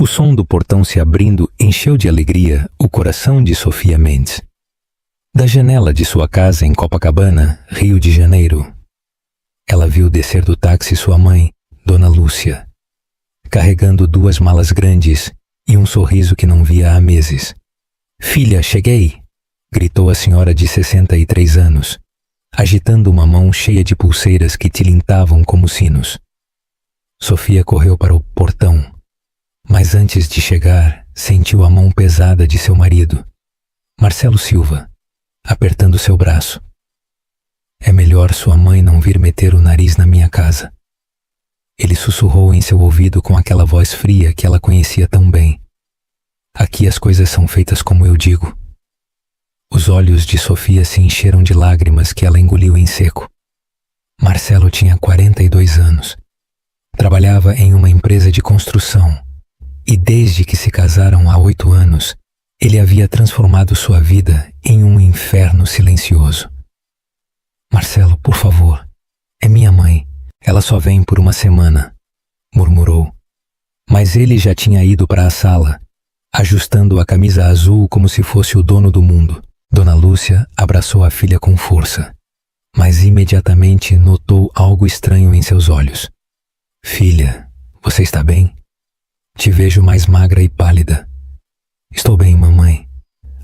O som do portão se abrindo encheu de alegria o coração de Sofia Mendes. Da janela de sua casa em Copacabana, Rio de Janeiro, ela viu descer do táxi sua mãe, Dona Lúcia, carregando 2 malas grandes e um sorriso que não via há meses. "Filha, cheguei!" gritou a senhora de 63 anos, agitando uma mão cheia de pulseiras que tilintavam como sinos. Sofia correu para o portão, mas antes de chegar, sentiu a mão pesada de seu marido, Marcelo Silva, apertando seu braço. "É melhor sua mãe não vir meter o nariz na minha casa." Ele sussurrou em seu ouvido com aquela voz fria que ela conhecia tão bem. "Aqui as coisas são feitas como eu digo." Os olhos de Sofia se encheram de lágrimas que ela engoliu em seco. Marcelo tinha 42 anos. Trabalhava em uma empresa de construção e desde que se casaram há 8 anos, ele havia transformado sua vida em um inferno silencioso. "Marcelo, por favor, é minha mãe. Ela só vem por uma semana", murmurou. Mas ele já tinha ido para a sala, ajustando a camisa azul como se fosse o dono do mundo. Dona Lúcia abraçou a filha com força, mas imediatamente notou algo estranho em seus olhos. "Filha, você está bem? Te vejo mais magra e pálida." "Estou bem, mamãe.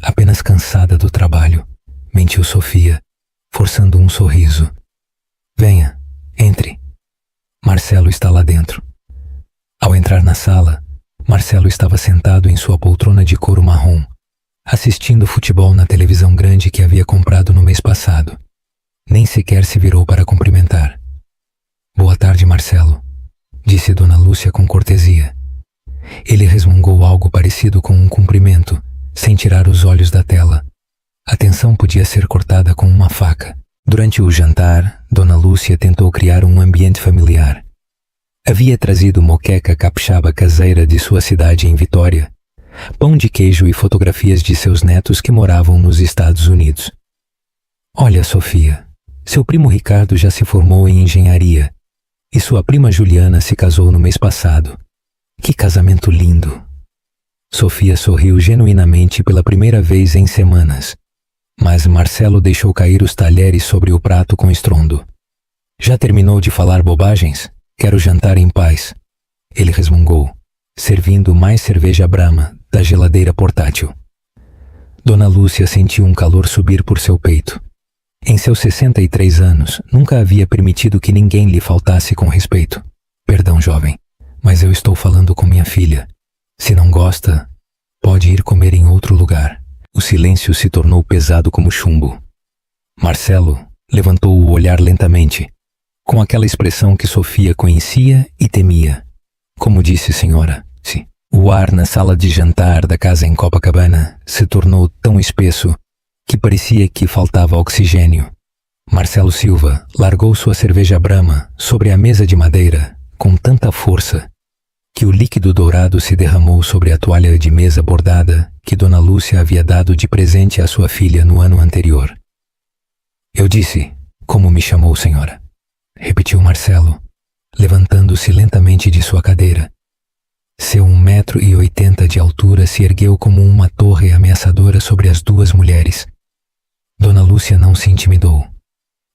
Apenas cansada do trabalho", mentiu Sofia, forçando um sorriso. "Venha, entre. Marcelo está lá dentro." Ao entrar na sala, Marcelo estava sentado em sua poltrona de couro marrom, assistindo futebol na televisão grande que havia comprado no mês passado. Nem sequer se virou para cumprimentar. "Boa tarde, Marcelo", disse Dona Lúcia com cortesia. Ele resmungou algo parecido com um cumprimento, sem tirar os olhos da tela. A tensão podia ser cortada com uma faca. Durante o jantar, Dona Lúcia tentou criar um ambiente familiar. Havia trazido moqueca capixaba caseira de sua cidade em Vitória, pão de queijo e fotografias de seus netos que moravam nos Estados Unidos. "Olha, Sofia, seu primo Ricardo já se formou em engenharia e sua prima Juliana se casou no mês passado. Que casamento lindo!" Sofia sorriu genuinamente pela primeira vez em semanas, mas Marcelo deixou cair os talheres sobre o prato com estrondo. "Já terminou de falar bobagens? Quero jantar em paz", ele resmungou, servindo mais cerveja Brahma da geladeira portátil. Dona Lúcia sentiu um calor subir por seu peito. Em seus 63 anos, nunca havia permitido que ninguém lhe faltasse com respeito. "Perdão, jovem, mas eu estou falando com minha filha. Se não gosta, pode ir comer em outro lugar." O silêncio se tornou pesado como chumbo. Marcelo levantou o olhar lentamente, com aquela expressão que Sofia conhecia e temia. "Como disse, senhora, sim." O ar na sala de jantar da casa em Copacabana se tornou tão espesso que parecia que faltava oxigênio. Marcelo Silva largou sua cerveja Brahma sobre a mesa de madeira com tanta força que o líquido dourado se derramou sobre a toalha de mesa bordada que Dona Lúcia havia dado de presente à sua filha no ano anterior. "Eu disse, como me chamou, senhora?" repetiu Marcelo, levantando-se lentamente de sua cadeira. Seu 1,80 m de altura se ergueu como uma torre ameaçadora sobre as 2 mulheres. Dona Lúcia não se intimidou.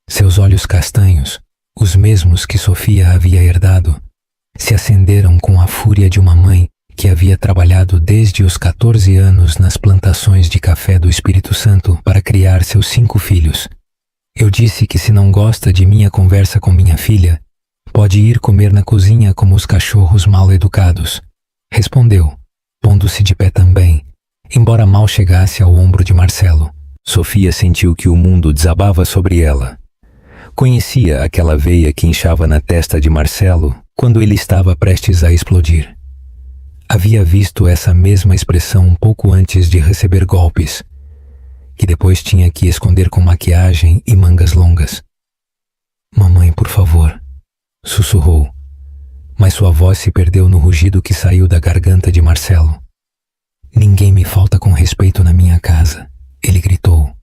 Seus olhos castanhos, os mesmos que Sofia havia herdado, se acenderam com a fúria de uma mãe que havia trabalhado desde os 14 anos nas plantações de café do Espírito Santo para criar seus 5 filhos. "Eu disse que se não gosta de minha conversa com minha filha, pode ir comer na cozinha como os cachorros mal educados", respondeu, pondo-se de pé também, embora mal chegasse ao ombro de Marcelo. Sofia sentiu que o mundo desabava sobre ela. Conhecia aquela veia que inchava na testa de Marcelo quando ele estava prestes a explodir. Havia visto essa mesma expressão um pouco antes de receber golpes, que depois tinha que esconder com maquiagem e mangas longas. "Mamãe, por favor", sussurrou, mas sua voz se perdeu no rugido que saiu da garganta de Marcelo. "Ninguém me falta com respeito na minha casa", ele gritou,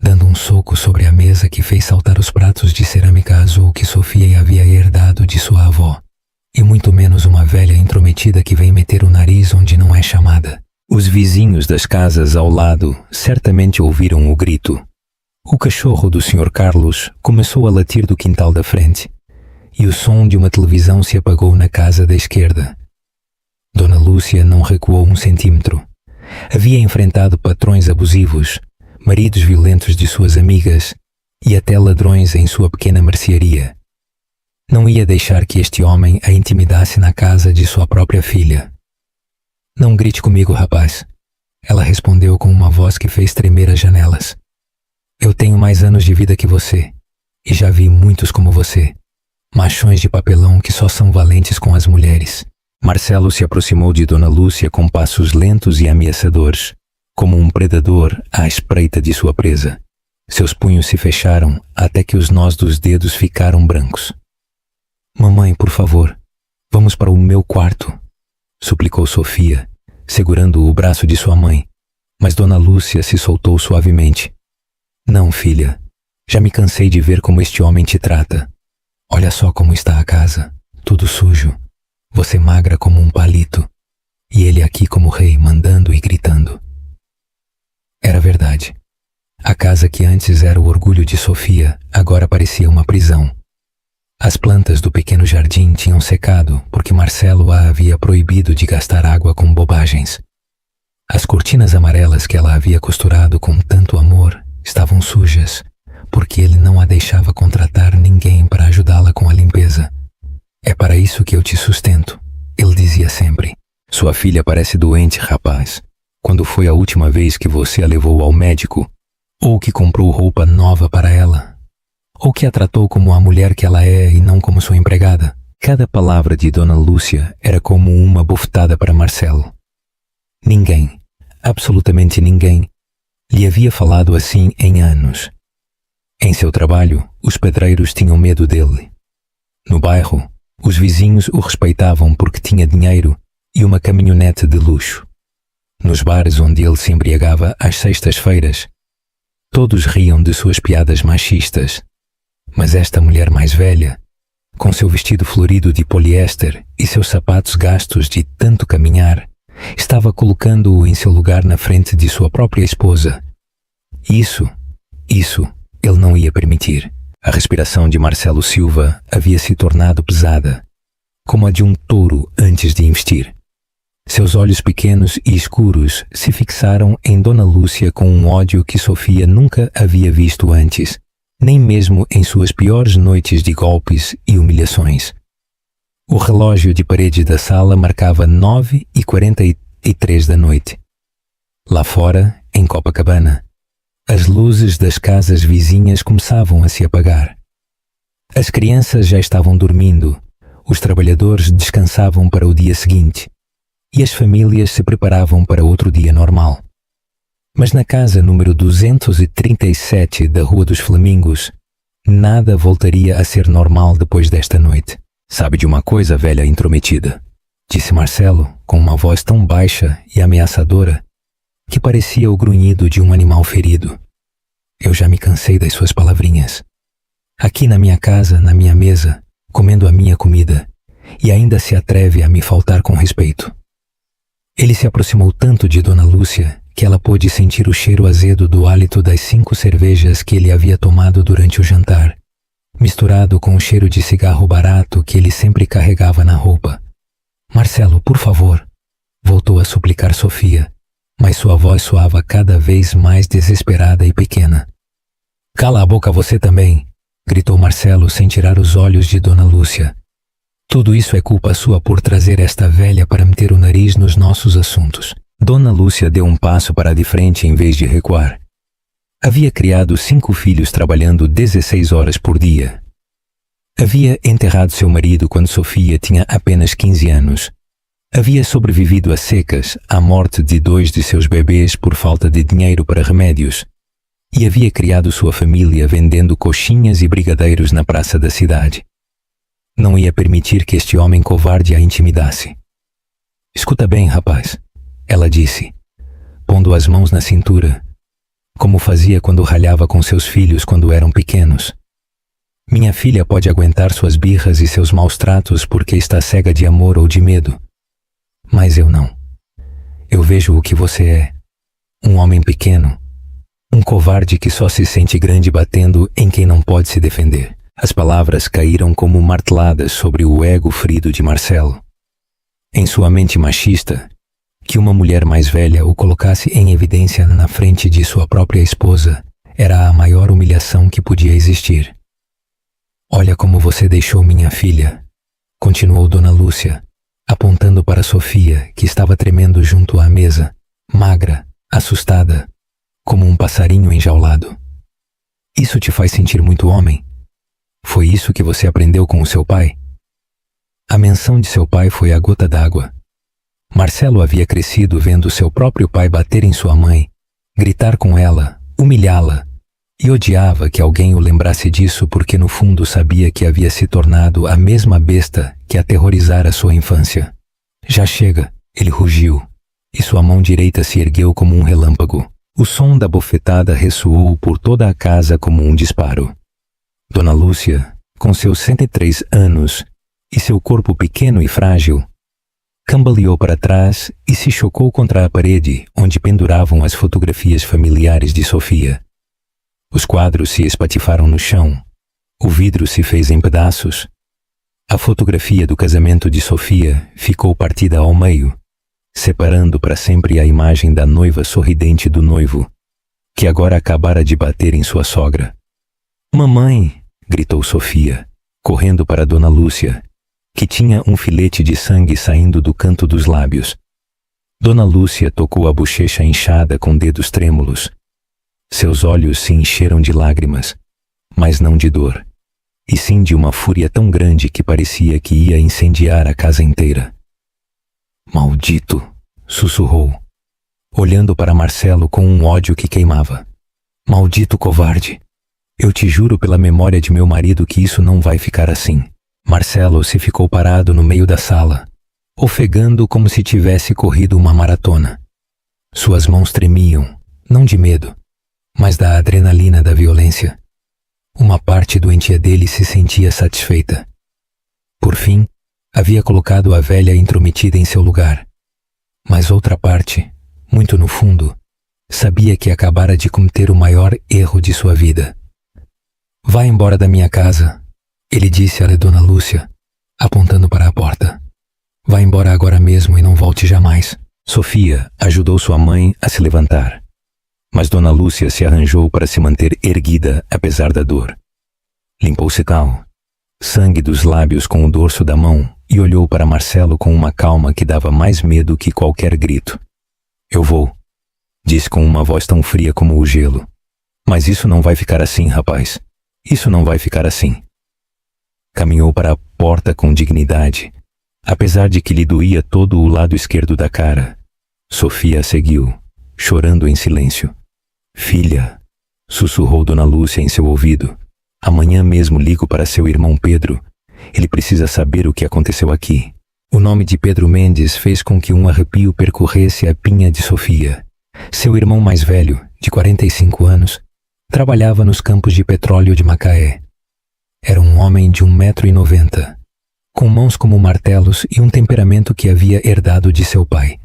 dando um soco sobre a mesa que fez saltar os pratos de cerâmica azul que Sofia havia herdado de sua avó. e muito menos uma velha intrometida que vem meter o nariz onde não é chamada. Os vizinhos das casas ao lado certamente ouviram o grito. O cachorro do Sr. Carlos começou a latir do quintal da frente, e o som de uma televisão se apagou na casa da esquerda. Dona Lúcia não recuou um centímetro. Havia enfrentado patrões abusivos, maridos violentos de suas amigas e até ladrões em sua pequena mercearia. Não ia deixar que este homem a intimidasse na casa de sua própria filha. Não grite comigo, rapaz. Ela respondeu com uma voz que fez tremer as janelas. Eu tenho mais anos de vida que você, e já vi muitos como você. Machões de papelão que só são valentes com as mulheres. Marcelo se aproximou de Dona Lúcia com passos lentos e ameaçadores, como um predador à espreita de sua presa. Seus punhos se fecharam até que os nós dos dedos ficaram brancos. Mamãe, por favor, vamos para o meu quarto, suplicou Sofia, segurando o braço de sua mãe, mas Dona Lúcia se soltou suavemente. Não, filha, já me cansei de ver como este homem te trata. Olha só como está a casa, tudo sujo. Você magra como um palito, e ele aqui como rei, mandando e gritando. Era verdade. A casa que antes era o orgulho de Sofia, agora parecia uma prisão. As plantas do pequeno jardim tinham secado porque Marcelo a havia proibido de gastar água com bobagens. As cortinas amarelas que ela havia costurado com tanto amor estavam sujas, porque ele não a deixava contratar ninguém para ajudá-la com a limpeza. É para isso que eu te sustento, ele dizia sempre. Sua filha parece doente, rapaz. Quando foi a última vez que você a levou ao médico? Ou que comprou roupa nova para ela? Ou que a tratou como a mulher que ela é e não como sua empregada? Cada palavra de Dona Lúcia era como uma bofetada para Marcelo. Ninguém, absolutamente ninguém, lhe havia falado assim em anos. Em seu trabalho, os pedreiros tinham medo dele. No bairro, os vizinhos o respeitavam porque tinha dinheiro e uma caminhonete de luxo. Nos bares onde ele se embriagava às sextas-feiras, todos riam de suas piadas machistas. Mas esta mulher mais velha, com seu vestido florido de poliéster e seus sapatos gastos de tanto caminhar, estava colocando-o em seu lugar na frente de sua própria esposa. Isso ele não ia permitir. A respiração de Marcelo Silva havia se tornado pesada, como a de um touro antes de investir. Seus olhos pequenos e escuros se fixaram em Dona Lúcia com um ódio que Sofia nunca havia visto antes, nem mesmo em suas piores noites de golpes e humilhações. O relógio de parede da sala marcava 9h43 da noite. Lá fora, em Copacabana, as luzes das casas vizinhas começavam a se apagar. As crianças já estavam dormindo, os trabalhadores descansavam para o dia seguinte e as famílias se preparavam para outro dia normal. Mas na casa número 237 da Rua dos Flamingos, nada voltaria a ser normal depois desta noite. Sabe de uma coisa, velha intrometida? Disse Marcelo com uma voz tão baixa e ameaçadora que parecia o grunhido de um animal ferido. Eu já me cansei das suas palavrinhas. Aqui na minha casa, na minha mesa, comendo a minha comida, e ainda se atreve a me faltar com respeito. Ele se aproximou tanto de Dona Lúcia que ela pôde sentir o cheiro azedo do hálito das 5 cervejas que ele havia tomado durante o jantar, misturado com o cheiro de cigarro barato que ele sempre carregava na roupa. Marcelo, por favor, voltou a suplicar Sofia, mas sua voz soava cada vez mais desesperada e pequena. Cala a boca você também, gritou Marcelo sem tirar os olhos de Dona Lúcia. Tudo isso é culpa sua por trazer esta velha para meter o nariz nos nossos assuntos. Dona Lúcia deu um passo para de frente em vez de recuar. Havia criado 5 filhos trabalhando 16 horas por dia. Havia enterrado seu marido quando Sofia tinha apenas 15 anos. Havia sobrevivido a secas à morte de 2 de seus bebês por falta de dinheiro para remédios. E havia criado sua família vendendo coxinhas e brigadeiros na praça da cidade. Não ia permitir que este homem covarde a intimidasse. Escuta bem, rapaz, ela disse, pondo as mãos na cintura, como fazia quando ralhava com seus filhos quando eram pequenos. Minha filha pode aguentar suas birras e seus maus tratos porque está cega de amor ou de medo. Mas eu não. Eu vejo o que você é. Um homem pequeno. Um covarde que só se sente grande batendo em quem não pode se defender. As palavras caíram como marteladas sobre o ego ferido de Marcelo. Em sua mente machista, que uma mulher mais velha o colocasse em evidência na frente de sua própria esposa era a maior humilhação que podia existir. Olha como você deixou minha filha, continuou Dona Lúcia, apontando para Sofia, que estava tremendo junto à mesa, magra, assustada, como um passarinho enjaulado. Isso te faz sentir muito homem? Foi isso que você aprendeu com o seu pai? A menção de seu pai foi a gota d'água. Marcelo havia crescido vendo seu próprio pai bater em sua mãe, gritar com ela, humilhá-la, e odiava que alguém o lembrasse disso porque no fundo sabia que havia se tornado a mesma besta que aterrorizara sua infância. Já chega, ele rugiu, e sua mão direita se ergueu como um relâmpago. O som da bofetada ressoou por toda a casa como um disparo. Dona Lúcia, com seus 103 anos e seu corpo pequeno e frágil, cambaleou para trás e se chocou contra a parede onde penduravam as fotografias familiares de Sofia. Os quadros se espatifaram no chão. O vidro se fez em pedaços. A fotografia do casamento de Sofia ficou partida ao meio, separando para sempre a imagem da noiva sorridente do noivo, que agora acabara de bater em sua sogra. "Mamãe!" gritou Sofia, correndo para Dona Lúcia, que tinha um filete de sangue saindo do canto dos lábios. Dona Lúcia tocou a bochecha inchada com dedos trêmulos. Seus olhos se encheram de lágrimas, mas não de dor, e sim de uma fúria tão grande que parecia que ia incendiar a casa inteira. "Maldito!" sussurrou, olhando para Marcelo com um ódio que queimava. "Maldito covarde! Eu te juro pela memória de meu marido que isso não vai ficar assim." Marcelo se ficou parado no meio da sala, ofegando como se tivesse corrido uma maratona. Suas mãos tremiam, não de medo, mas da adrenalina da violência. Uma parte doentia dele se sentia satisfeita. Por fim, havia colocado a velha intrometida em seu lugar. Mas outra parte, muito no fundo, sabia que acabara de cometer o maior erro de sua vida. "Vá embora da minha casa", ele disse a Dona Lúcia, apontando para a porta. "Vá embora agora mesmo e não volte jamais." Sofia ajudou sua mãe a se levantar, mas Dona Lúcia se arranjou para se manter erguida apesar da dor. Limpou-se cal, sangue dos lábios com o dorso da mão e olhou para Marcelo com uma calma que dava mais medo que qualquer grito. "Eu vou", disse com uma voz tão fria como o gelo. "Mas isso não vai ficar assim, rapaz. Isso não vai ficar assim." Caminhou para a porta com dignidade, apesar de que lhe doía todo o lado esquerdo da cara. Sofia a seguiu, chorando em silêncio. "Filha", sussurrou Dona Lúcia em seu ouvido, "amanhã mesmo ligo para seu irmão Pedro. Ele precisa saber o que aconteceu aqui." O nome de Pedro Mendes fez com que um arrepio percorresse a pinha de Sofia. Seu irmão mais velho, de 45 anos, trabalhava nos campos de petróleo de Macaé. Era um homem de 1,90 m, com mãos como martelos e um temperamento que havia herdado de seu pai.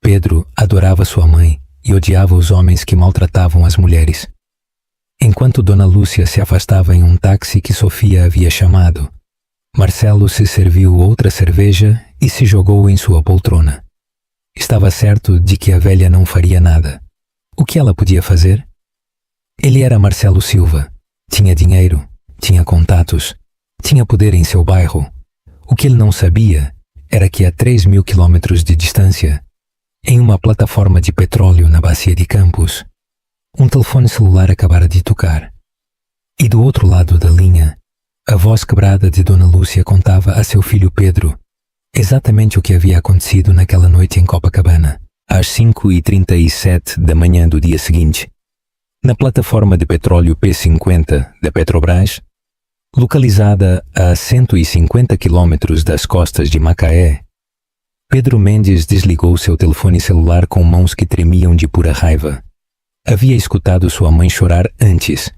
Pedro adorava sua mãe e odiava os homens que maltratavam as mulheres. Enquanto Dona Lúcia se afastava em um táxi que Sofia havia chamado, Marcelo se serviu outra cerveja e se jogou em sua poltrona. Estava certo de que a velha não faria nada. O que ela podia fazer? Ele era Marcelo Silva. Tinha dinheiro, tinha contatos, tinha poder em seu bairro. O que ele não sabia era que a 3.000 quilômetros de distância, em uma plataforma de petróleo na bacia de Campos, um telefone celular acabara de tocar. E do outro lado da linha, a voz quebrada de Dona Lúcia contava a seu filho Pedro exatamente o que havia acontecido naquela noite em Copacabana, às 5h37 da manhã do dia seguinte. Na plataforma de petróleo P50 da Petrobras, localizada a 150 quilômetros das costas de Macaé, Pedro Mendes desligou seu telefone celular com mãos que tremiam de pura raiva. Havia escutado sua mãe chorar antes.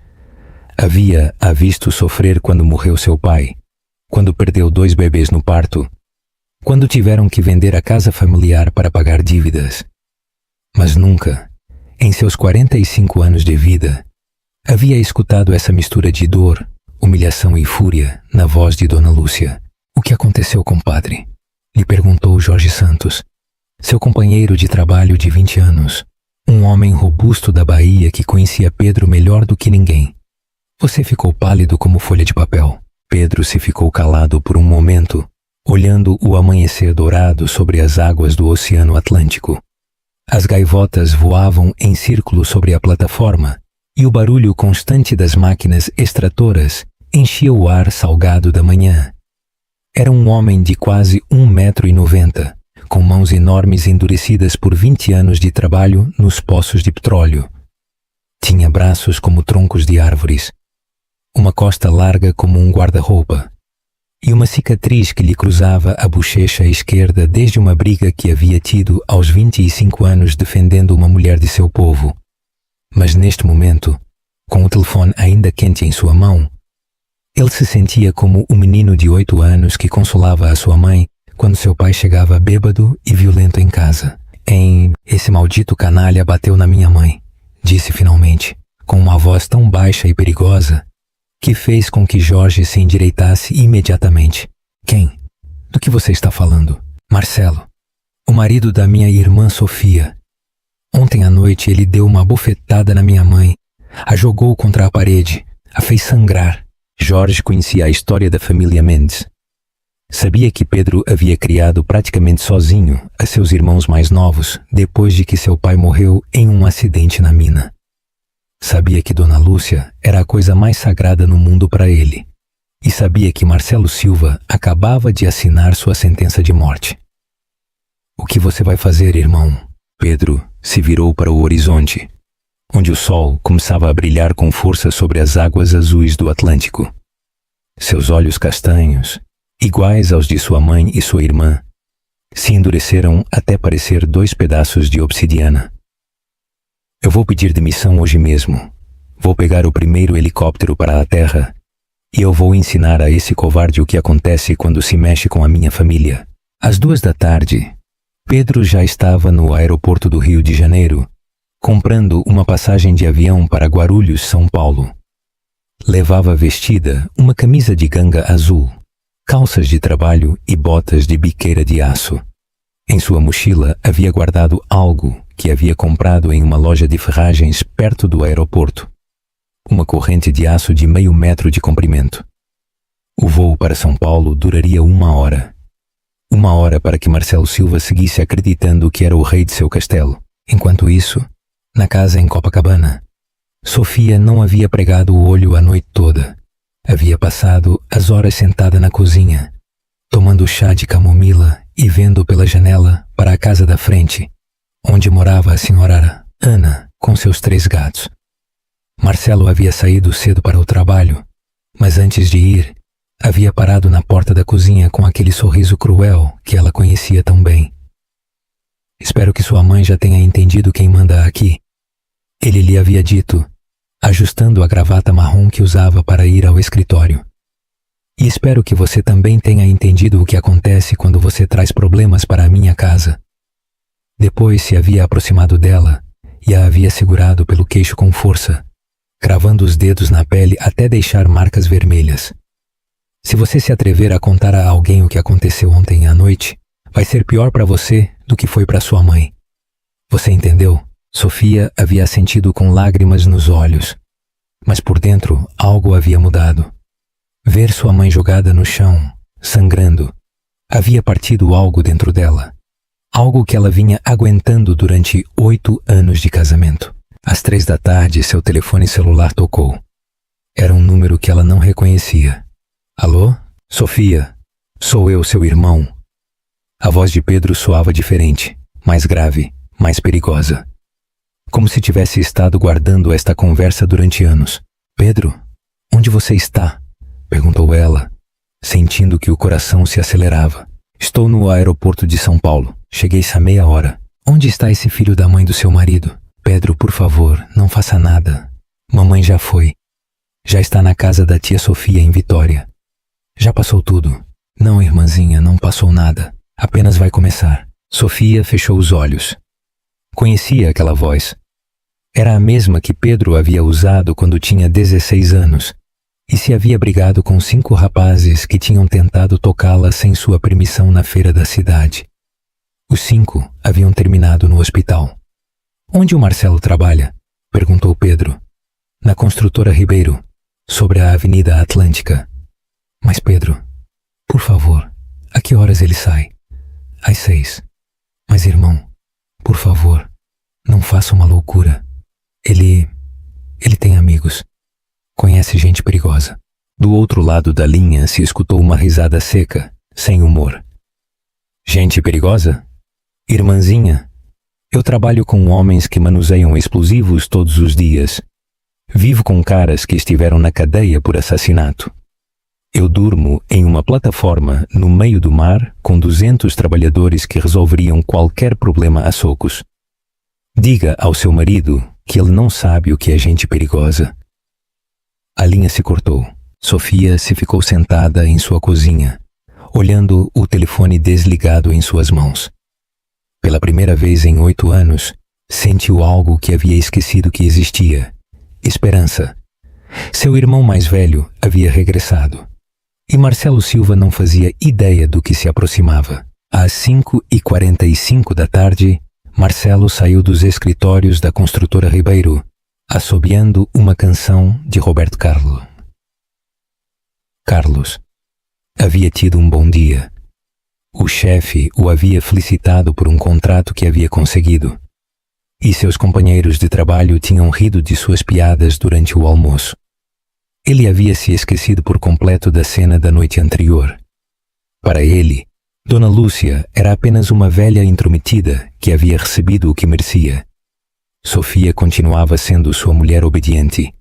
Havia-a visto sofrer quando morreu seu pai, quando perdeu 2 bebês no parto, quando tiveram que vender a casa familiar para pagar dívidas. Mas nunca, em seus 45 anos de vida, havia escutado essa mistura de dor, humilhação e fúria na voz de Dona Lúcia. O que aconteceu, compadre? Lhe perguntou Jorge Santos, seu companheiro de trabalho de 20 anos, um homem robusto da Bahia que conhecia Pedro melhor do que ninguém. Você ficou pálido como folha de papel. Pedro se ficou calado por um momento, olhando o amanhecer dourado sobre as águas do Oceano Atlântico. As gaivotas voavam em círculo sobre a plataforma e o barulho constante das máquinas extratoras enchia o ar salgado da manhã. Era um homem de quase 1,90 m, com mãos enormes endurecidas por 20 anos de trabalho nos poços de petróleo. Tinha braços como troncos de árvores, uma costa larga como um guarda-roupa e uma cicatriz que lhe cruzava a bochecha esquerda desde uma briga que havia tido aos 25 anos defendendo uma mulher de seu povo. Mas neste momento, com o telefone ainda quente em sua mão, ele se sentia como o menino de 8 anos que consolava a sua mãe quando seu pai chegava bêbado e violento em casa. Esse maldito canalha bateu na minha mãe, disse finalmente, com uma voz tão baixa e perigosa que fez com que Jorge se endireitasse imediatamente. Quem? Do que você está falando? Marcelo, o marido da minha irmã Sofia. Ontem à noite ele deu uma bofetada na minha mãe, a jogou contra a parede, a fez sangrar. Jorge conhecia a história da família Mendes. Sabia que Pedro havia criado praticamente sozinho a seus irmãos mais novos depois de que seu pai morreu em um acidente na mina. Sabia que Dona Lúcia era a coisa mais sagrada no mundo para ele. E sabia que Marcelo Silva acabava de assinar sua sentença de morte. O que você vai fazer, irmão? Pedro se virou para o horizonte, onde o sol começava a brilhar com força sobre as águas azuis do Atlântico. Seus olhos castanhos, iguais aos de sua mãe e sua irmã, se endureceram até parecer 2 pedaços de obsidiana. Eu vou pedir demissão hoje mesmo. Vou pegar o primeiro helicóptero para a terra e eu vou ensinar a esse covarde o que acontece quando se mexe com a minha família. Às 2 da tarde, Pedro já estava no aeroporto do Rio de Janeiro, comprando uma passagem de avião para Guarulhos, São Paulo. Levava vestida uma camisa de ganga azul, calças de trabalho e botas de biqueira de aço. Em sua mochila havia guardado algo que havia comprado em uma loja de ferragens perto do aeroporto. Uma corrente de aço de meio metro de comprimento. O voo para São Paulo duraria 1 hora. 1 hora para que Marcelo Silva seguisse acreditando que era o rei de seu castelo. Enquanto isso, na casa em Copacabana, Sofia não havia pregado o olho a noite toda. Havia passado as horas sentada na cozinha, tomando chá de camomila e vendo pela janela para a casa da frente, onde morava a senhora Ana com seus 3 gatos. Marcelo havia saído cedo para o trabalho, mas antes de ir, havia parado na porta da cozinha com aquele sorriso cruel que ela conhecia tão bem. Espero que sua mãe já tenha entendido quem manda aqui, ele lhe havia dito, ajustando a gravata marrom que usava para ir ao escritório. E espero que você também tenha entendido o que acontece quando você traz problemas para a minha casa. Depois se havia aproximado dela e a havia segurado pelo queixo com força, cravando os dedos na pele até deixar marcas vermelhas. Se você se atrever a contar a alguém o que aconteceu ontem à noite, vai ser pior para você do que foi para sua mãe. Você entendeu? Sofia havia sentido com lágrimas nos olhos, mas por dentro algo havia mudado. Ver sua mãe jogada no chão, sangrando, havia partido algo dentro dela. Algo que ela vinha aguentando durante 8 anos de casamento. Às 3 da tarde, seu telefone celular tocou. Era um número que ela não reconhecia. Alô? Sofia, sou eu, seu irmão. A voz de Pedro soava diferente, mais grave, mais perigosa. Como se tivesse estado guardando esta conversa durante anos. Pedro, onde você está? Perguntou ela, sentindo que o coração se acelerava. Estou no aeroporto de São Paulo. Cheguei há meia hora. Onde está esse filho da mãe do seu marido? Pedro, por favor, não faça nada. Mamãe já foi. Já está na casa da tia Sofia em Vitória. Já passou tudo. Não, irmãzinha, não passou nada. Apenas vai começar. Sofia fechou os olhos. Conhecia aquela voz. Era a mesma que Pedro havia usado quando tinha 16 anos e se havia brigado com 5 rapazes que tinham tentado tocá-la sem sua permissão na feira da cidade. Os 5 haviam terminado no hospital. Onde o Marcelo trabalha? Perguntou Pedro. Na construtora Ribeiro, sobre a Avenida Atlântica. Mas Pedro, por favor, a que horas ele sai? Às 6. Mas irmão, por favor, não faça uma loucura. Ele tem amigos. Conhece gente perigosa. Do outro lado da linha se escutou uma risada seca, sem humor. Gente perigosa? Irmãzinha, eu trabalho com homens que manuseiam explosivos todos os dias. Vivo com caras que estiveram na cadeia por assassinato. Eu durmo em uma plataforma no meio do mar com 200 trabalhadores que resolveriam qualquer problema a socos. Diga ao seu marido que ele não sabe o que é gente perigosa. A linha se cortou. Sofia se ficou sentada em sua cozinha, olhando o telefone desligado em suas mãos. Pela primeira vez em 8 anos, sentiu algo que havia esquecido que existia. Esperança. Seu irmão mais velho havia regressado. E Marcelo Silva não fazia ideia do que se aproximava. Às 5h45 da tarde, Marcelo saiu dos escritórios da construtora Ribeiro, assobiando uma canção de Roberto Carlos. Carlos havia tido um bom dia. O chefe o havia felicitado por um contrato que havia conseguido. E seus companheiros de trabalho tinham rido de suas piadas durante o almoço. Ele havia se esquecido por completo da cena da noite anterior. Para ele, Dona Lúcia era apenas uma velha intrometida que havia recebido o que merecia. Sofia continuava sendo sua mulher obediente.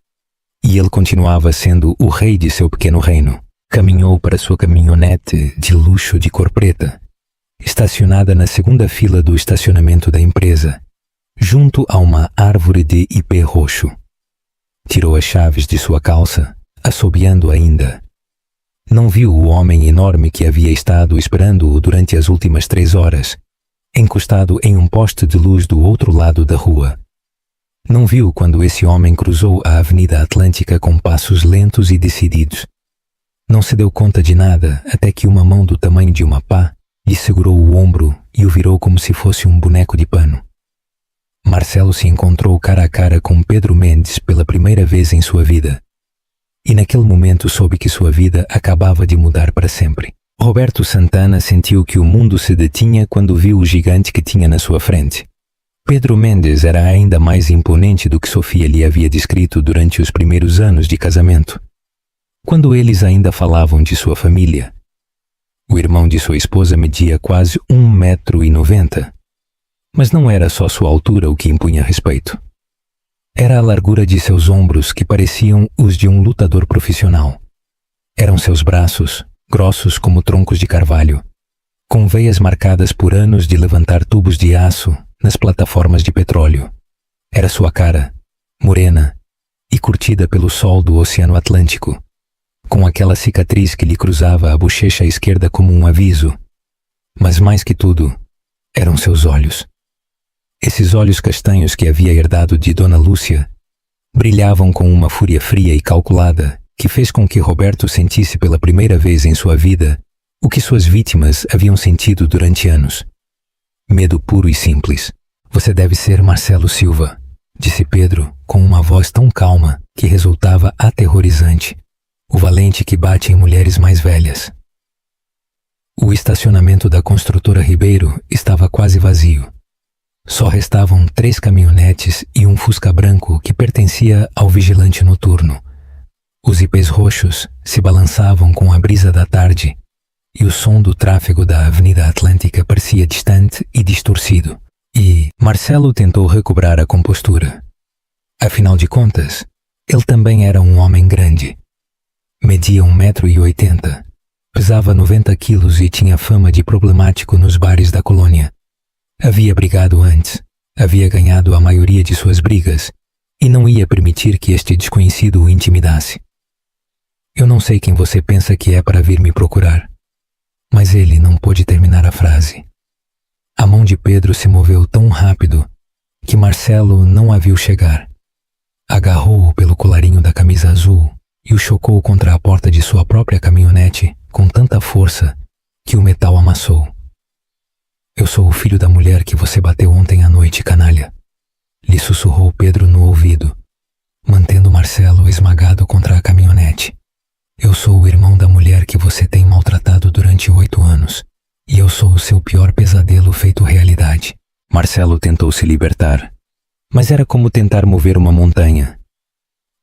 E ele continuava sendo o rei de seu pequeno reino. Caminhou para sua caminhonete de luxo de cor preta, estacionada na segunda fila do estacionamento da empresa, junto a uma árvore de ipê roxo. Tirou as chaves de sua calça, assobiando ainda. Não viu o homem enorme que havia estado esperando-o durante as últimas 3 horas, encostado em um poste de luz do outro lado da rua. Não viu quando esse homem cruzou a Avenida Atlântica com passos lentos e decididos. Não se deu conta de nada até que uma mão do tamanho de uma pá lhe segurou o ombro e o virou como se fosse um boneco de pano. Marcelo se encontrou cara a cara com Pedro Mendes pela primeira vez em sua vida. E naquele momento soube que sua vida acabava de mudar para sempre. Roberto Santana sentiu que o mundo se detinha quando viu o gigante que tinha na sua frente. Pedro Mendes era ainda mais imponente do que Sofia lhe havia descrito durante os primeiros anos de casamento, quando eles ainda falavam de sua família. O irmão de sua esposa media quase 1,90 m. Mas não era só sua altura o que impunha respeito. Era a largura de seus ombros que pareciam os de um lutador profissional. Eram seus braços, grossos como troncos de carvalho, com veias marcadas por anos de levantar tubos de aço nas plataformas de petróleo. Era sua cara, morena e curtida pelo sol do Oceano Atlântico, com aquela cicatriz que lhe cruzava a bochecha esquerda como um aviso. Mas mais que tudo, eram seus olhos. Esses olhos castanhos que havia herdado de Dona Lúcia brilhavam com uma fúria fria e calculada que fez com que Roberto sentisse pela primeira vez em sua vida o que suas vítimas haviam sentido durante anos. Medo puro e simples. Você deve ser Marcelo Silva, disse Pedro com uma voz tão calma que resultava aterrorizante. O valente que bate em mulheres mais velhas. O estacionamento da construtora Ribeiro estava quase vazio. Só restavam 3 caminhonetes e um Fusca branco que pertencia ao vigilante noturno. Os ipês roxos se balançavam com a brisa da tarde e o som do tráfego da Avenida Atlântica parecia distante e distorcido. E Marcelo tentou recobrar a compostura. Afinal de contas, ele também era um homem grande. Media 1,80 m, pesava 90 quilos e tinha fama de problemático nos bares da colônia. Havia brigado antes, havia ganhado a maioria de suas brigas e não ia permitir que este desconhecido o intimidasse. Eu não sei quem você pensa que é para vir me procurar. Mas ele não pôde terminar a frase. A mão de Pedro se moveu tão rápido que Marcelo não a viu chegar. Agarrou-o pelo colarinho da camisa azul e o chocou contra a porta de sua própria caminhonete com tanta força que o metal amassou. Eu sou o filho da mulher que você bateu ontem à noite, canalha, lhe sussurrou Pedro no ouvido, mantendo Marcelo esmagado contra a caminhonete. Eu sou o irmão da mulher que você tem maltratado durante 8 anos, e eu sou o seu pior pesadelo feito realidade. Marcelo tentou se libertar, mas era como tentar mover uma montanha.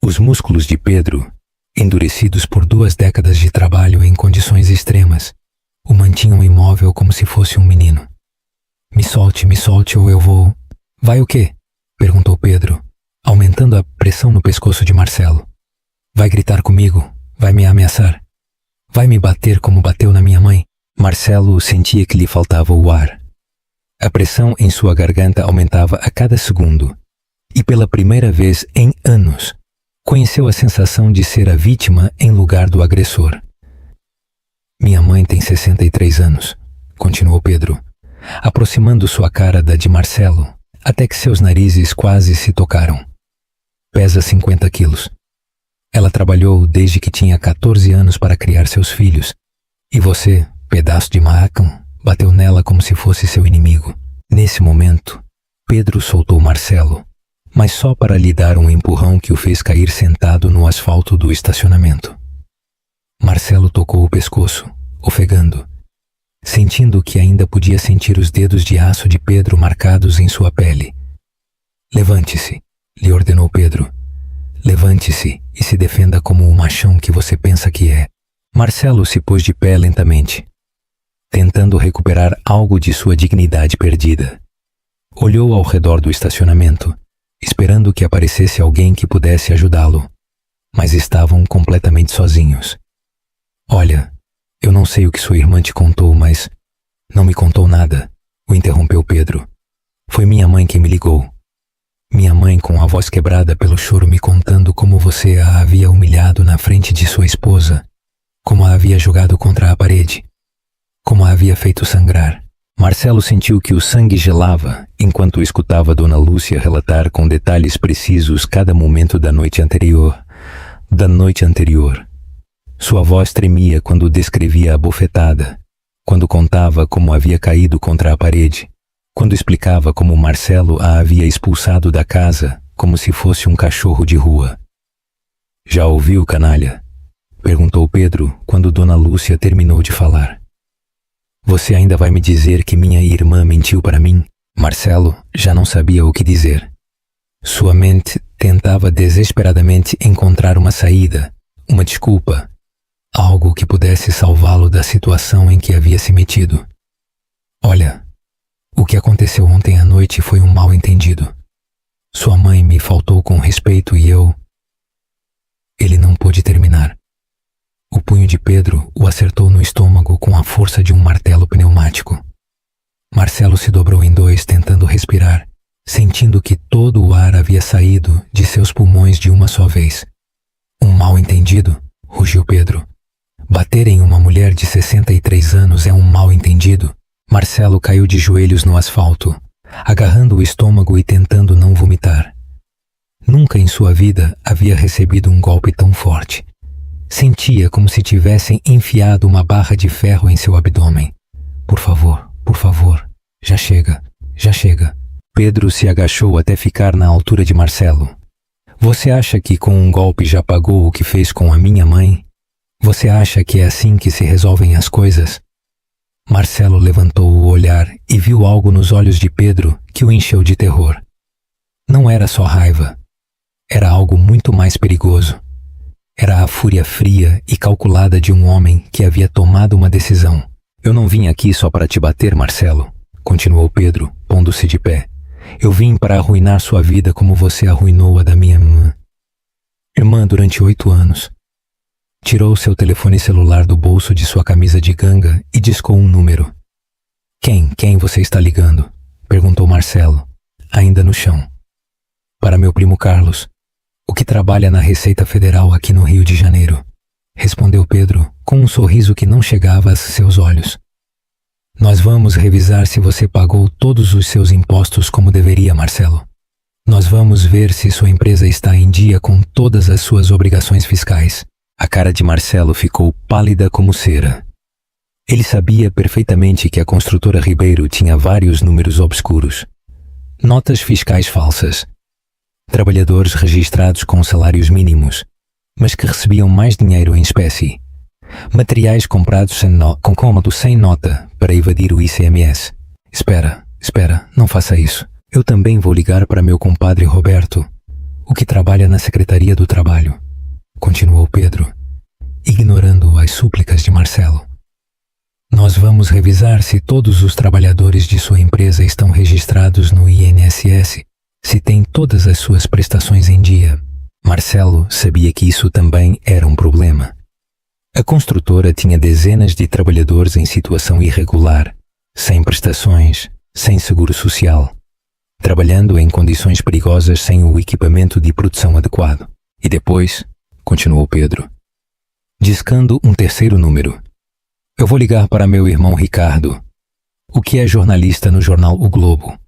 Os músculos de Pedro, endurecidos por 2 décadas de trabalho em condições extremas, o mantinham imóvel como se fosse um menino. Me solte ou eu vou... Vai o quê? Perguntou Pedro, aumentando a pressão no pescoço de Marcelo. Vai gritar comigo? Vai me ameaçar? Vai me bater como bateu na minha mãe? Marcelo sentia que lhe faltava o ar. A pressão em sua garganta aumentava a cada segundo, e pela primeira vez em anos, conheceu a sensação de ser a vítima em lugar do agressor. Minha mãe tem 63 anos, continuou Pedro, aproximando sua cara da de Marcelo, até que seus narizes quase se tocaram. Pesa 50 quilos. Ela trabalhou desde que tinha 14 anos para criar seus filhos, e você, pedaço de maacão, bateu nela como se fosse seu inimigo. Nesse momento, Pedro soltou Marcelo, mas só para lhe dar um empurrão que o fez cair sentado no asfalto do estacionamento. Marcelo tocou o pescoço, ofegando, sentindo que ainda podia sentir os dedos de aço de Pedro marcados em sua pele. Levante-se, lhe ordenou Pedro. Levante-se e se defenda como o machão que você pensa que é. Marcelo se pôs de pé lentamente, tentando recuperar algo de sua dignidade perdida. Olhou ao redor do estacionamento, esperando que aparecesse alguém que pudesse ajudá-lo, mas estavam completamente sozinhos. Olha, eu não sei o que sua irmã te contou, mas... Não me contou nada, o interrompeu Pedro. Foi minha mãe quem me ligou. Minha mãe, com a voz quebrada pelo choro, me contando como você a havia humilhado na frente de sua esposa, como a havia jogado contra a parede, como a havia feito sangrar. Marcelo sentiu que o sangue gelava enquanto escutava Dona Lúcia relatar com detalhes precisos cada momento da noite anterior. Sua voz tremia quando descrevia a bofetada, quando contava como havia caído contra a parede, quando explicava como Marcelo a havia expulsado da casa como se fosse um cachorro de rua. Já ouviu, canalha? Perguntou Pedro quando Dona Lúcia terminou de falar. Você ainda vai me dizer que minha irmã mentiu para mim? Marcelo já não sabia o que dizer. Sua mente tentava desesperadamente encontrar uma saída, uma desculpa, algo que pudesse salvá-lo da situação em que havia se metido. Olha, o que aconteceu ontem à noite foi um mal-entendido. Sua mãe me faltou com respeito e eu... Ele não pôde terminar. O punho de Pedro o acertou no estômago com a força de um martelo pneumático. Marcelo se dobrou em 2 tentando respirar, sentindo que todo o ar havia saído de seus pulmões de uma só vez. Um mal-entendido? Rugiu Pedro. Bater em uma mulher de 63 anos é um mal-entendido? Marcelo caiu de joelhos no asfalto, agarrando o estômago e tentando não vomitar. Nunca em sua vida havia recebido um golpe tão forte. Sentia como se tivessem enfiado uma barra de ferro em seu abdômen. Por favor, já chega. Pedro se agachou até ficar na altura de Marcelo. Você acha que com um golpe já pagou o que fez com a minha mãe? Você acha que é assim que se resolvem as coisas? Marcelo levantou o olhar e viu algo nos olhos de Pedro que o encheu de terror. Não era só raiva. Era algo muito mais perigoso. Era a fúria fria e calculada de um homem que havia tomado uma decisão. Eu não vim aqui só para te bater, Marcelo, continuou Pedro, pondo-se de pé. Eu vim para arruinar sua vida como você arruinou a da minha irmã durante 8 anos. Tirou seu telefone celular do bolso de sua camisa de ganga e discou um número. Quem você está ligando? Perguntou Marcelo, ainda no chão. Para meu primo Carlos, o que trabalha na Receita Federal aqui no Rio de Janeiro. respondeu Pedro, com um sorriso que não chegava a seus olhos. Nós vamos revisar se você pagou todos os seus impostos como deveria, Marcelo. Nós vamos ver se sua empresa está em dia com todas as suas obrigações fiscais. A cara de Marcelo ficou pálida como cera. Ele sabia perfeitamente que a construtora Ribeiro tinha vários números obscuros. Notas fiscais falsas. Trabalhadores registrados com salários mínimos, mas que recebiam mais dinheiro em espécie. Materiais comprados com cômodo sem nota para evadir o ICMS. Espera, não faça isso. Eu também vou ligar para meu compadre Roberto, o que trabalha na Secretaria do Trabalho, continuou Pedro, ignorando as súplicas de Marcelo. Nós vamos revisar se todos os trabalhadores de sua empresa estão registrados no INSS, se têm todas as suas prestações em dia. Marcelo sabia que isso também era um problema. A construtora tinha dezenas de trabalhadores em situação irregular, sem prestações, sem seguro social, trabalhando em condições perigosas sem o equipamento de produção adequado. E depois, continuou Pedro, discando um terceiro número. Eu vou ligar para meu irmão Ricardo, o que é jornalista no jornal O Globo.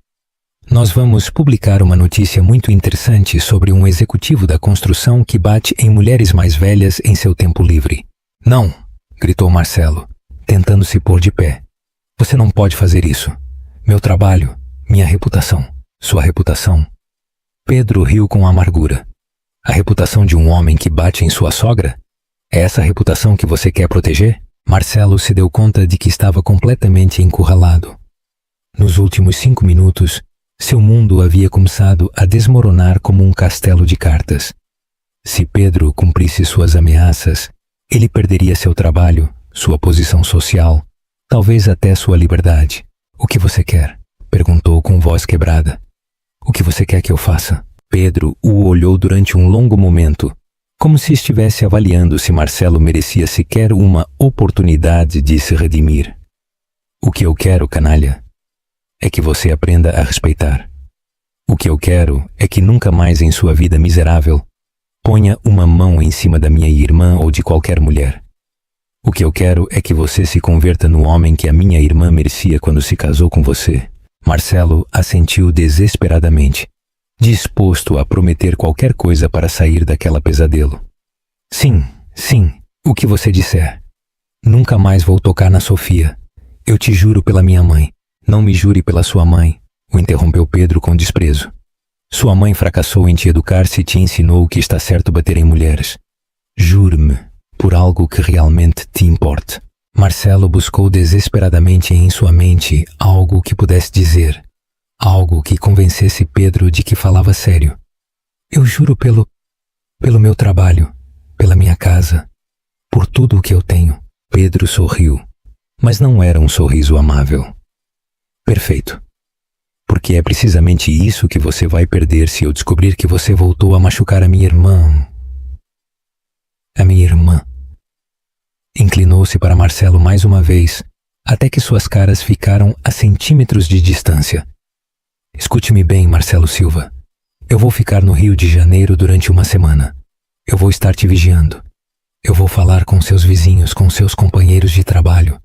Nós vamos publicar uma notícia muito interessante sobre um executivo da construção que bate em mulheres mais velhas em seu tempo livre. Não, gritou Marcelo, tentando se pôr de pé. Você não pode fazer isso. Meu trabalho, minha reputação, sua reputação. Pedro riu com amargura. A reputação de um homem que bate em sua sogra? É essa a reputação que você quer proteger? Marcelo se deu conta de que estava completamente encurralado. Nos últimos 5 minutos, seu mundo havia começado a desmoronar como um castelo de cartas. Se Pedro cumprisse suas ameaças, ele perderia seu trabalho, sua posição social, talvez até sua liberdade. O que você quer? Perguntou com voz quebrada. O que você quer que eu faça? Pedro o olhou durante um longo momento, como se estivesse avaliando se Marcelo merecia sequer uma oportunidade de se redimir. O que eu quero, canalha, é que você aprenda a respeitar. O que eu quero é que nunca mais em sua vida miserável ponha uma mão em cima da minha irmã ou de qualquer mulher. O que eu quero é que você se converta no homem que a minha irmã merecia quando se casou com você. Marcelo assentiu desesperadamente, disposto a prometer qualquer coisa para sair daquela pesadelo. Sim, o que você disser. Nunca mais vou tocar na Sofia. Eu te juro pela minha mãe. Não me jure pela sua mãe, o interrompeu Pedro com desprezo. Sua mãe fracassou em te educar se te ensinou que está certo bater em mulheres. Jure-me por algo que realmente te importe. Marcelo buscou desesperadamente em sua mente algo que pudesse dizer, algo que convencesse Pedro de que falava sério. Eu juro pelo meu trabalho, pela minha casa, por tudo o que eu tenho. Pedro sorriu, mas não era um sorriso amável. Perfeito. Porque é precisamente isso que você vai perder se eu descobrir que você voltou a machucar a minha irmã. A minha irmã. Inclinou-se para Marcelo mais uma vez, até que suas caras ficaram a centímetros de distância. Escute-me bem, Marcelo Silva. Eu vou ficar no Rio de Janeiro durante uma semana. Eu vou estar te vigiando. Eu vou falar com seus vizinhos, com seus companheiros de trabalho,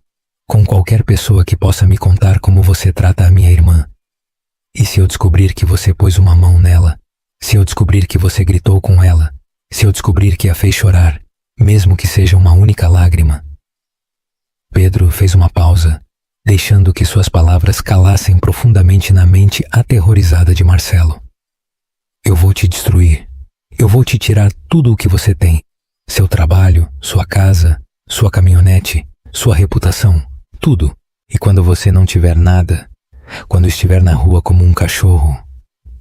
com qualquer pessoa que possa me contar como você trata a minha irmã. E se eu descobrir que você pôs uma mão nela, se eu descobrir que você gritou com ela, se eu descobrir que a fez chorar, mesmo que seja uma única lágrima. Pedro fez uma pausa, deixando que suas palavras calassem profundamente na mente aterrorizada de Marcelo. Eu vou te destruir. Eu vou te tirar tudo o que você tem. Seu trabalho, sua casa, sua caminhonete, sua reputação, tudo. E quando você não tiver nada, quando estiver na rua como um cachorro,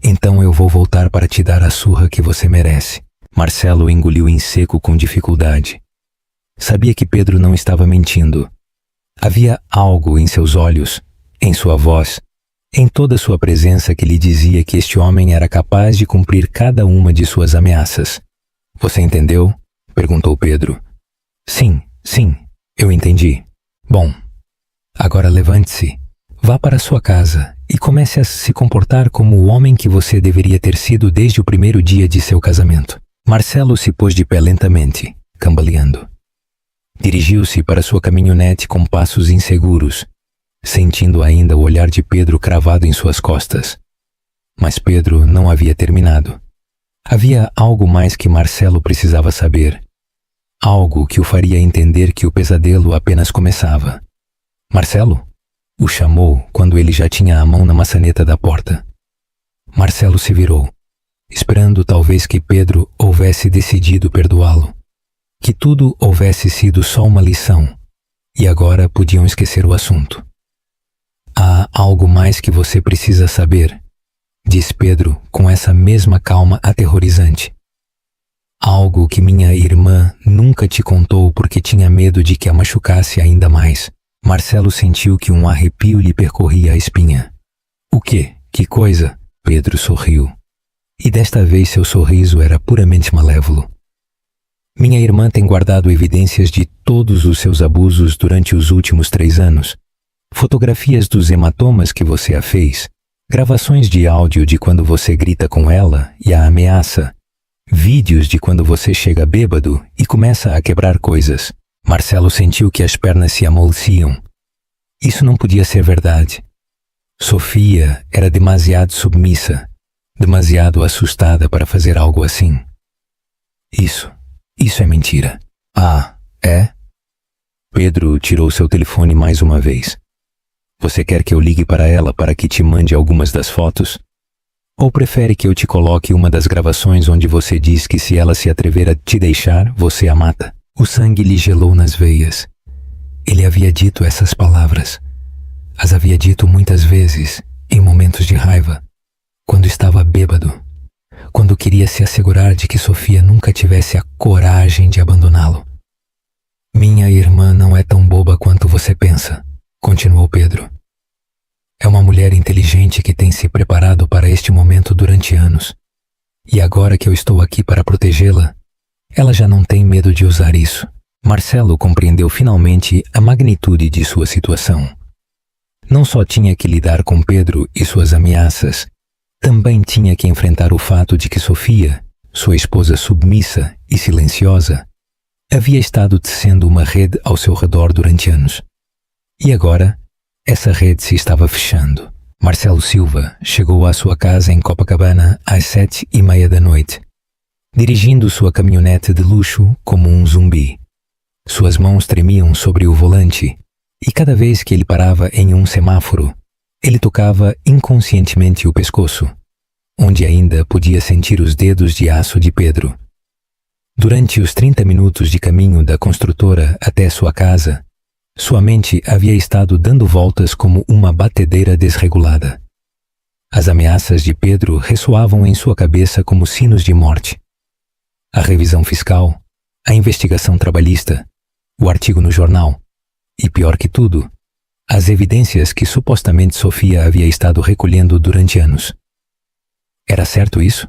então eu vou voltar para te dar a surra que você merece. Marcelo engoliu em seco com dificuldade. Sabia que Pedro não estava mentindo. Havia algo em seus olhos, em sua voz, em toda sua presença que lhe dizia que este homem era capaz de cumprir cada uma de suas ameaças. Você entendeu? Perguntou Pedro. Sim, eu entendi. Bom, agora levante-se, vá para sua casa e comece a se comportar como o homem que você deveria ter sido desde o primeiro dia de seu casamento. Marcelo se pôs de pé lentamente, cambaleando. Dirigiu-se para sua caminhonete com passos inseguros, sentindo ainda o olhar de Pedro cravado em suas costas. Mas Pedro não havia terminado. Havia algo mais que Marcelo precisava saber. Algo que o faria entender que o pesadelo apenas começava. Marcelo? O chamou quando ele já tinha a mão na maçaneta da porta. Marcelo se virou, esperando talvez que Pedro houvesse decidido perdoá-lo. Que tudo houvesse sido só uma lição, e agora podiam esquecer o assunto. Há algo mais que você precisa saber, disse Pedro com essa mesma calma aterrorizante. Algo que minha irmã nunca te contou porque tinha medo de que a machucasse ainda mais. Marcelo sentiu que um arrepio lhe percorria a espinha. O quê? Que coisa? Pedro sorriu. E desta vez seu sorriso era puramente malévolo. Minha irmã tem guardado evidências de todos os seus abusos durante os últimos 3 anos. Fotografias dos hematomas que você a fez, gravações de áudio de quando você grita com ela e a ameaça, vídeos de quando você chega bêbado e começa a quebrar coisas. Marcelo sentiu que as pernas se amoleciam. Isso não podia ser verdade. Sofia era demasiado submissa, demasiado assustada para fazer algo assim. Isso é mentira. Ah, é? Pedro tirou seu telefone mais uma vez. Você quer que eu ligue para ela para que te mande algumas das fotos? Ou prefere que eu te coloque uma das gravações onde você diz que se ela se atrever a te deixar, você a mata? O sangue lhe gelou nas veias. Ele havia dito essas palavras. As havia dito muitas vezes, em momentos de raiva, quando estava bêbado, quando queria se assegurar de que Sofia nunca tivesse a coragem de abandoná-lo. Minha irmã não é tão boba quanto você pensa, continuou Pedro. É uma mulher inteligente que tem se preparado para este momento durante anos. E agora que eu estou aqui para protegê-la, ela já não tem medo de usar isso. Marcelo compreendeu finalmente a magnitude de sua situação. Não só tinha que lidar com Pedro e suas ameaças, também tinha que enfrentar o fato de que Sofia, sua esposa submissa e silenciosa, havia estado tecendo uma rede ao seu redor durante anos. E agora, essa rede se estava fechando. Marcelo Silva chegou à sua casa em Copacabana às 7:30 da noite, dirigindo sua caminhonete de luxo como um zumbi. Suas mãos tremiam sobre o volante e cada vez que ele parava em um semáforo, ele tocava inconscientemente o pescoço, onde ainda podia sentir os dedos de aço de Pedro. Durante os 30 minutos de caminho da construtora até sua casa, sua mente havia estado dando voltas como uma batedeira desregulada. As ameaças de Pedro ressoavam em sua cabeça como sinos de morte. A revisão fiscal, a investigação trabalhista, o artigo no jornal e, pior que tudo, as evidências que supostamente Sofia havia estado recolhendo durante anos. Era certo isso?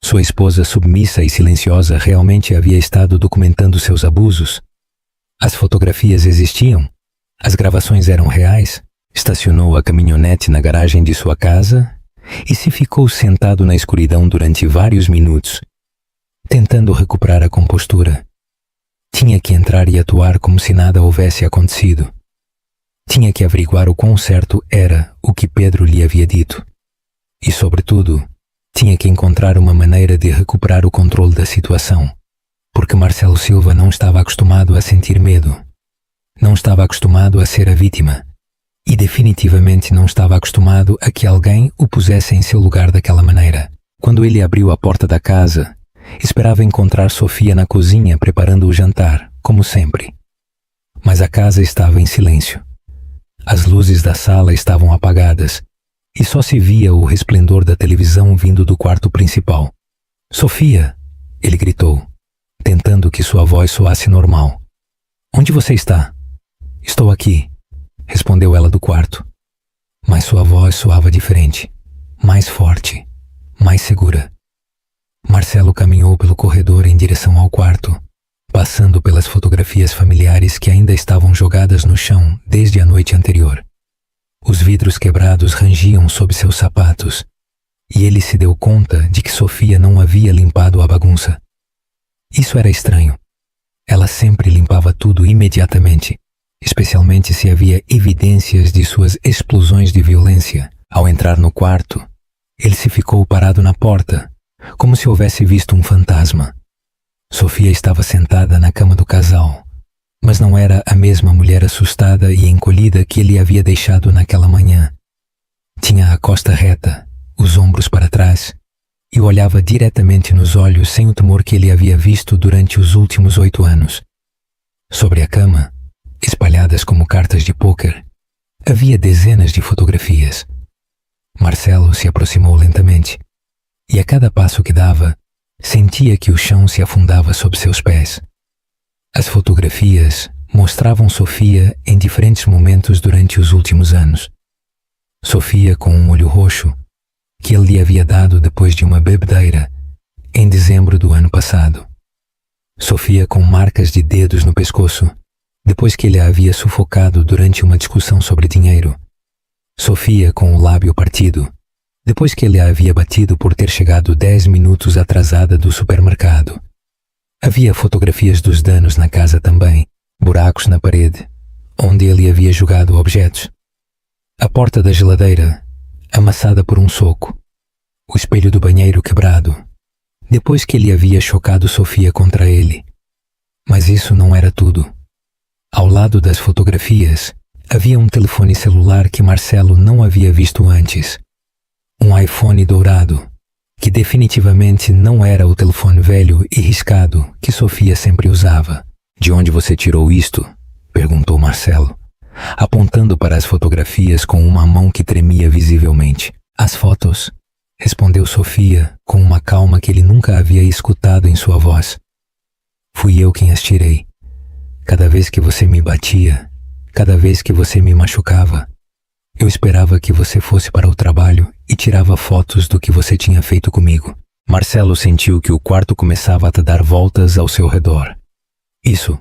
Sua esposa submissa e silenciosa realmente havia estado documentando seus abusos? As fotografias existiam? As gravações eram reais? Estacionou a caminhonete na garagem de sua casa e se ficou sentado na escuridão durante vários minutos, tentando recuperar a compostura. Tinha que entrar e atuar como se nada houvesse acontecido. Tinha que averiguar o quão certo era o que Pedro lhe havia dito. E, sobretudo, tinha que encontrar uma maneira de recuperar o controle da situação, porque Marcelo Silva não estava acostumado a sentir medo. Não estava acostumado a ser a vítima. E definitivamente não estava acostumado a que alguém o pusesse em seu lugar daquela maneira. Quando ele abriu a porta da casa, esperava encontrar Sofia na cozinha preparando o jantar, como sempre. Mas a casa estava em silêncio. As luzes da sala estavam apagadas e só se via o resplendor da televisão vindo do quarto principal. Sofia! Ele gritou, tentando que sua voz soasse normal. Onde você está? Estou aqui, respondeu ela do quarto. Mas sua voz soava diferente, mais forte, mais segura. Marcelo caminhou pelo corredor em direção ao quarto, passando pelas fotografias familiares que ainda estavam jogadas no chão desde a noite anterior. Os vidros quebrados rangiam sob seus sapatos, e ele se deu conta de que Sofia não havia limpado a bagunça. Isso era estranho. Ela sempre limpava tudo imediatamente, especialmente se havia evidências de suas explosões de violência. Ao entrar no quarto, ele se ficou parado na porta, como se houvesse visto um fantasma. Sofia estava sentada na cama do casal, mas não era a mesma mulher assustada e encolhida que ele havia deixado naquela manhã. Tinha a costa reta, os ombros para trás, e olhava diretamente nos olhos sem o temor que ele havia visto durante os últimos 8 anos. Sobre a cama, espalhadas como cartas de pôquer, havia dezenas de fotografias. Marcelo se aproximou lentamente, e a cada passo que dava, sentia que o chão se afundava sob seus pés. As fotografias mostravam Sofia em diferentes momentos durante os últimos anos. Sofia com um olho roxo, que ele lhe havia dado depois de uma bebedeira, em dezembro do ano passado. Sofia com marcas de dedos no pescoço, depois que ele a havia sufocado durante uma discussão sobre dinheiro. Sofia com o lábio partido, depois que ele a havia batido por ter chegado 10 minutos atrasada do supermercado. Havia fotografias dos danos na casa também, buracos na parede, onde ele havia jogado objetos. A porta da geladeira, amassada por um soco. O espelho do banheiro quebrado, depois que ele havia chocado Sofia contra ele. Mas isso não era tudo. Ao lado das fotografias, havia um telefone celular que Marcelo não havia visto antes. Um iPhone dourado, que definitivamente não era o telefone velho e riscado que Sofia sempre usava. "De onde você tirou isto?" perguntou Marcelo, apontando para as fotografias com uma mão que tremia visivelmente. "As fotos", respondeu Sofia com uma calma que ele nunca havia escutado em sua voz. "Fui eu quem as tirei. Cada vez que você me batia, cada vez que você me machucava, eu esperava que você fosse para o trabalho e tirava fotos do que você tinha feito comigo." Marcelo sentiu que o quarto começava a dar voltas ao seu redor. Isso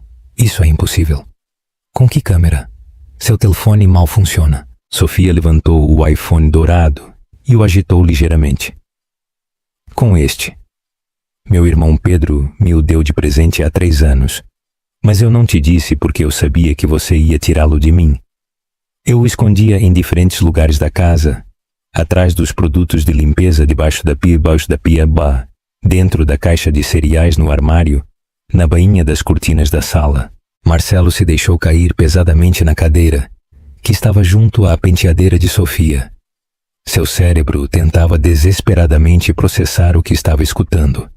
é impossível. "Com que câmera? Seu telefone mal funciona." Sofia levantou o iPhone dourado e o agitou ligeiramente. "Com este. Meu irmão Pedro me o deu de presente há 3 anos, mas eu não te disse porque eu sabia que você ia tirá-lo de mim. Eu o escondia em diferentes lugares da casa, atrás dos produtos de limpeza debaixo da pia, dentro da caixa de cereais no armário, na bainha das cortinas da sala." Marcelo se deixou cair pesadamente na cadeira, que estava junto à penteadeira de Sofia. Seu cérebro tentava desesperadamente processar o que estava escutando.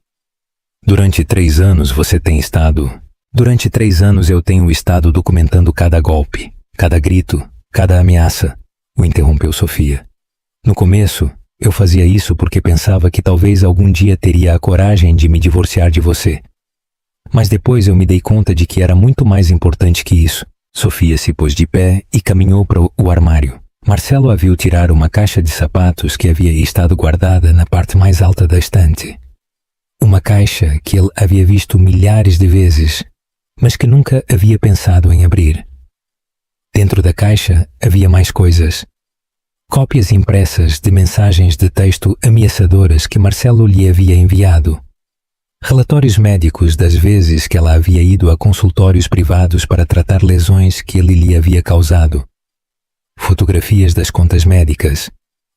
Durante 3 anos eu tenho estado documentando cada golpe, cada grito, cada ameaça, o interrompeu Sofia. "No começo, eu fazia isso porque pensava que talvez algum dia teria a coragem de me divorciar de você. Mas depois eu me dei conta de que era muito mais importante que isso." Sofia se pôs de pé e caminhou para o armário. Marcelo a viu tirar uma caixa de sapatos que havia estado guardada na parte mais alta da estante. Uma caixa que ele havia visto milhares de vezes, mas que nunca havia pensado em abrir. Dentro da caixa havia mais coisas. Cópias impressas de mensagens de texto ameaçadoras que Marcelo lhe havia enviado. Relatórios médicos das vezes que ela havia ido a consultórios privados para tratar lesões que ele lhe havia causado. Fotografias das contas médicas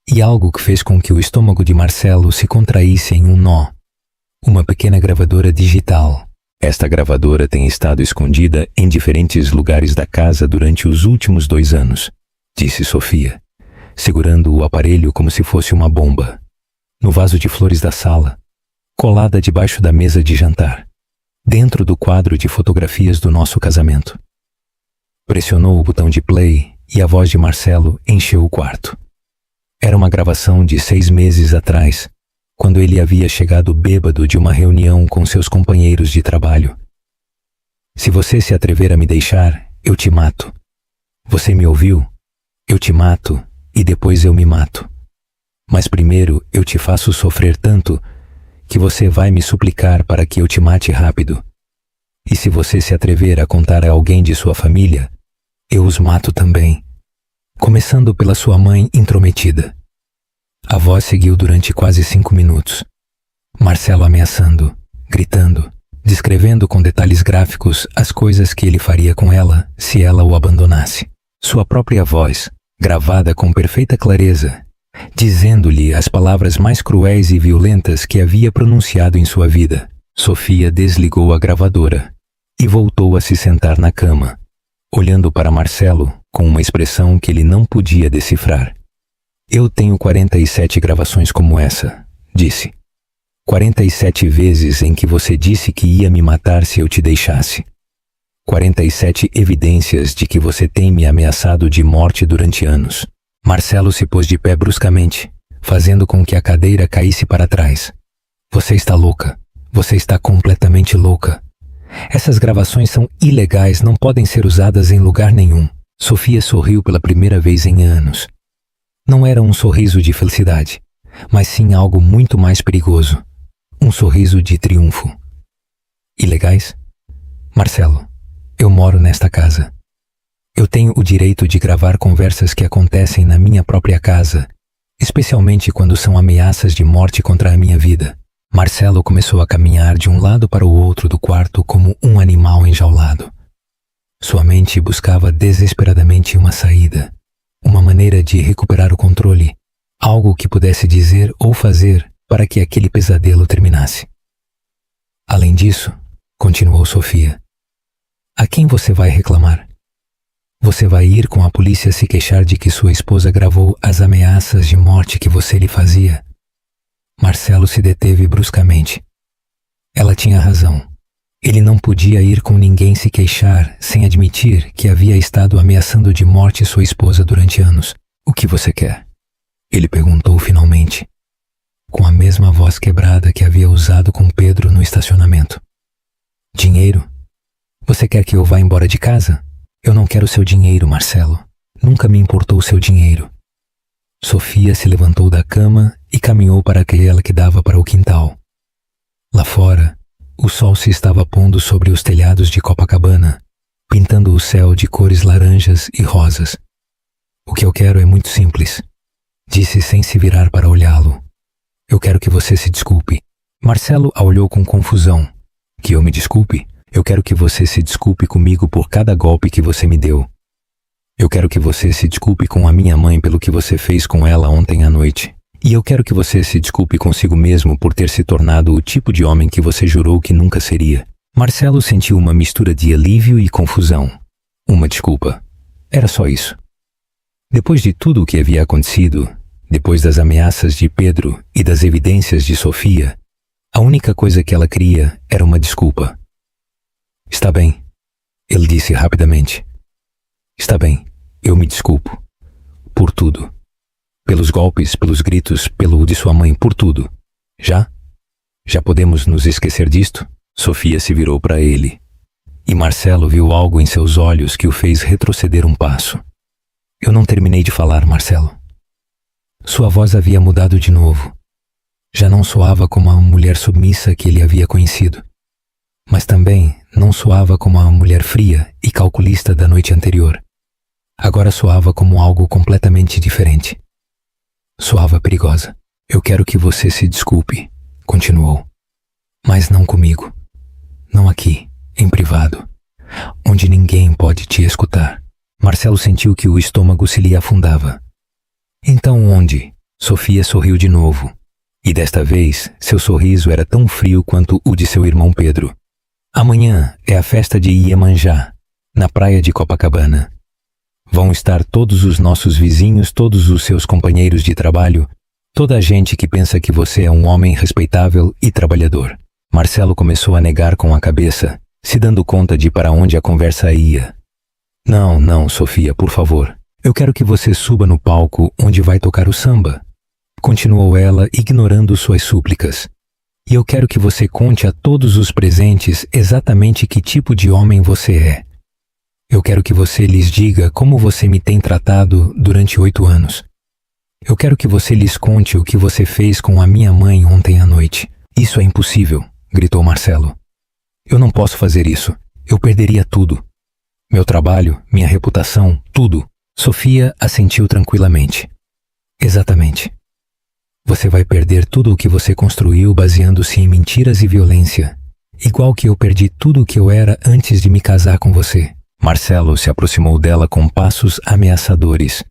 e algo que fez com que o estômago de Marcelo se contraísse em um nó. Uma pequena gravadora digital. "Esta gravadora tem estado escondida em diferentes lugares da casa durante os últimos 2 anos, disse Sofia, segurando o aparelho como se fosse uma bomba. "No vaso de flores da sala, colada debaixo da mesa de jantar, dentro do quadro de fotografias do nosso casamento." Pressionou o botão de play e a voz de Marcelo encheu o quarto. Era uma gravação de 6 meses atrás, quando ele havia chegado bêbado de uma reunião com seus companheiros de trabalho. "Se você se atrever a me deixar, eu te mato. Você me ouviu? Eu te mato e depois eu me mato. Mas primeiro eu te faço sofrer tanto que você vai me suplicar para que eu te mate rápido. E se você se atrever a contar a alguém de sua família, eu os mato também, começando pela sua mãe intrometida." A voz seguiu durante quase 5 minutos. Marcelo ameaçando, gritando, descrevendo com detalhes gráficos as coisas que ele faria com ela se ela o abandonasse. Sua própria voz, gravada com perfeita clareza, dizendo-lhe as palavras mais cruéis e violentas que havia pronunciado em sua vida. Sofia desligou a gravadora e voltou a se sentar na cama, olhando para Marcelo com uma expressão que ele não podia decifrar. Eu tenho 47 gravações como essa, disse. 47 vezes em que você disse que ia me matar se eu te deixasse. 47 evidências de que você tem me ameaçado de morte durante anos. Marcelo se pôs de pé bruscamente, fazendo com que a cadeira caísse para trás. Você está louca. Você está completamente louca. Essas gravações são ilegais, não podem ser usadas em lugar nenhum. Sofia sorriu pela primeira vez em anos. Não era um sorriso de felicidade, mas sim algo muito mais perigoso. Um sorriso de triunfo. Ilegais? Marcelo, eu moro nesta casa. Eu tenho o direito de gravar conversas que acontecem na minha própria casa, especialmente quando são ameaças de morte contra a minha vida. Marcelo começou a caminhar de um lado para o outro do quarto como um animal enjaulado. Sua mente buscava desesperadamente uma saída, uma maneira de recuperar o controle, algo que pudesse dizer ou fazer para que aquele pesadelo terminasse. Além disso, continuou Sofia, a quem você vai reclamar? Você vai ir com a polícia se queixar de que sua esposa gravou as ameaças de morte que você lhe fazia? Marcelo se deteve bruscamente. Ela tinha razão. Ele não podia ir com ninguém se queixar sem admitir que havia estado ameaçando de morte sua esposa durante anos. O que você quer? Ele perguntou finalmente, com a mesma voz quebrada que havia usado com Pedro no estacionamento. Dinheiro? Você quer que eu vá embora de casa? Eu não quero seu dinheiro, Marcelo. Nunca me importou seu dinheiro. Sofia se levantou da cama e caminhou para aquela que dava para o quintal. Lá fora, o sol se estava pondo sobre os telhados de Copacabana, pintando o céu de cores laranjas e rosas. O que eu quero é muito simples, disse sem se virar para olhá-lo. Eu quero que você se desculpe. Marcelo a olhou com confusão. Que eu me desculpe? Eu quero que você se desculpe comigo por cada golpe que você me deu. Eu quero que você se desculpe com a minha mãe pelo que você fez com ela ontem à noite. E eu quero que você se desculpe consigo mesmo por ter se tornado o tipo de homem que você jurou que nunca seria. Marcelo sentiu uma mistura de alívio e confusão. Uma desculpa. Era só isso. Depois de tudo o que havia acontecido, depois das ameaças de Pedro e das evidências de Sofia, a única coisa que ela queria era uma desculpa. Está bem, ele disse rapidamente. Está bem, eu me desculpo. Por tudo. Pelos golpes, pelos gritos, pelo de sua mãe, por tudo. Já? Já podemos nos esquecer disto? Sofia se virou para ele. E Marcelo viu algo em seus olhos que o fez retroceder um passo. Eu não terminei de falar, Marcelo. Sua voz havia mudado de novo. Já não soava como a mulher submissa que ele havia conhecido. Mas também não soava como a mulher fria e calculista da noite anterior. Agora soava como algo completamente diferente. Soava perigosa. Eu quero que você se desculpe, continuou. Mas não comigo. Não aqui, em privado, onde ninguém pode te escutar. Marcelo sentiu que o estômago se lhe afundava. Então onde? Sofia sorriu de novo. E desta vez, seu sorriso era tão frio quanto o de seu irmão Pedro. Amanhã é a festa de Iemanjá, na praia de Copacabana. Vão estar todos os nossos vizinhos, todos os seus companheiros de trabalho, toda a gente que pensa que você é um homem respeitável e trabalhador. Marcelo começou a negar com a cabeça, se dando conta de para onde a conversa ia. Não, não, Sofia, por favor. Eu quero que você suba no palco onde vai tocar o samba. Continuou ela, ignorando suas súplicas. E eu quero que você conte a todos os presentes exatamente que tipo de homem você é. Eu quero que você lhes diga como você me tem tratado durante 8 anos. Eu quero que você lhes conte o que você fez com a minha mãe ontem à noite. Isso é impossível, gritou Marcelo. Eu não posso fazer isso. Eu perderia tudo. Meu trabalho, minha reputação, tudo. Sofia assentiu tranquilamente. Exatamente. Você vai perder tudo o que você construiu baseando-se em mentiras e violência. igual que eu perdi tudo o que eu era antes de me casar com você. Marcelo se aproximou dela com passos ameaçadores,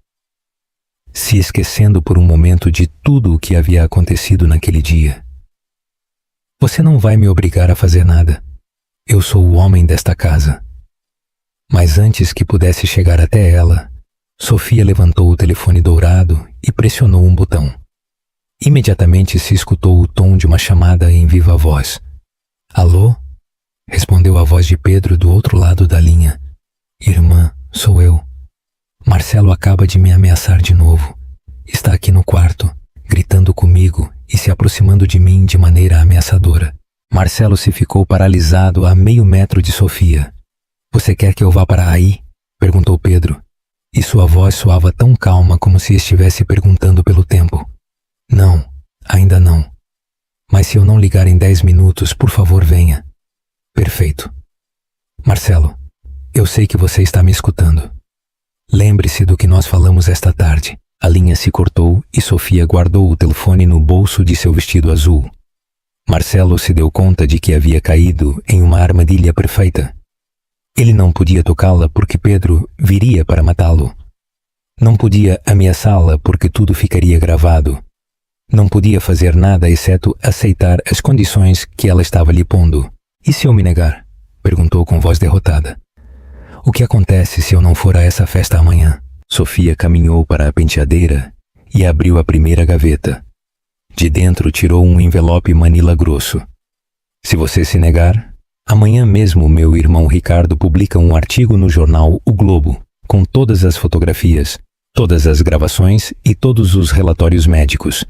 se esquecendo por um momento de tudo o que havia acontecido naquele dia. Você não vai me obrigar a fazer nada. Eu sou o homem desta casa. Mas antes que pudesse chegar até ela, Sofia levantou o telefone dourado e pressionou um botão. Imediatamente se escutou o tom de uma chamada em viva voz. Alô? Respondeu a voz de Pedro do outro lado da linha. Irmã, sou eu. Marcelo acaba de me ameaçar de novo. Está aqui no quarto, gritando comigo e se aproximando de mim de maneira ameaçadora. Marcelo se ficou paralisado a meio metro de Sofia. Você quer que eu vá para aí? Perguntou Pedro. E sua voz soava tão calma como se estivesse perguntando pelo tempo. Não, ainda não. Mas se eu não ligar em 10 minutos, por favor, venha. Perfeito. Marcelo, eu sei que você está me escutando. Lembre-se do que nós falamos esta tarde. A linha se cortou e Sofia guardou o telefone no bolso de seu vestido azul. Marcelo se deu conta de que havia caído em uma armadilha perfeita. Ele não podia tocá-la porque Pedro viria para matá-lo. Não podia ameaçá-la porque tudo ficaria gravado. Não podia fazer nada exceto aceitar as condições que ela estava lhe pondo. E se eu me negar? Perguntou com voz derrotada. O que acontece se eu não for a essa festa amanhã? Sofia caminhou para a penteadeira e abriu a primeira gaveta. De dentro tirou um envelope manila grosso. Se você se negar, amanhã mesmo meu irmão Ricardo publica um artigo no jornal O Globo, com todas as fotografias, todas as gravações e todos os relatórios médicos.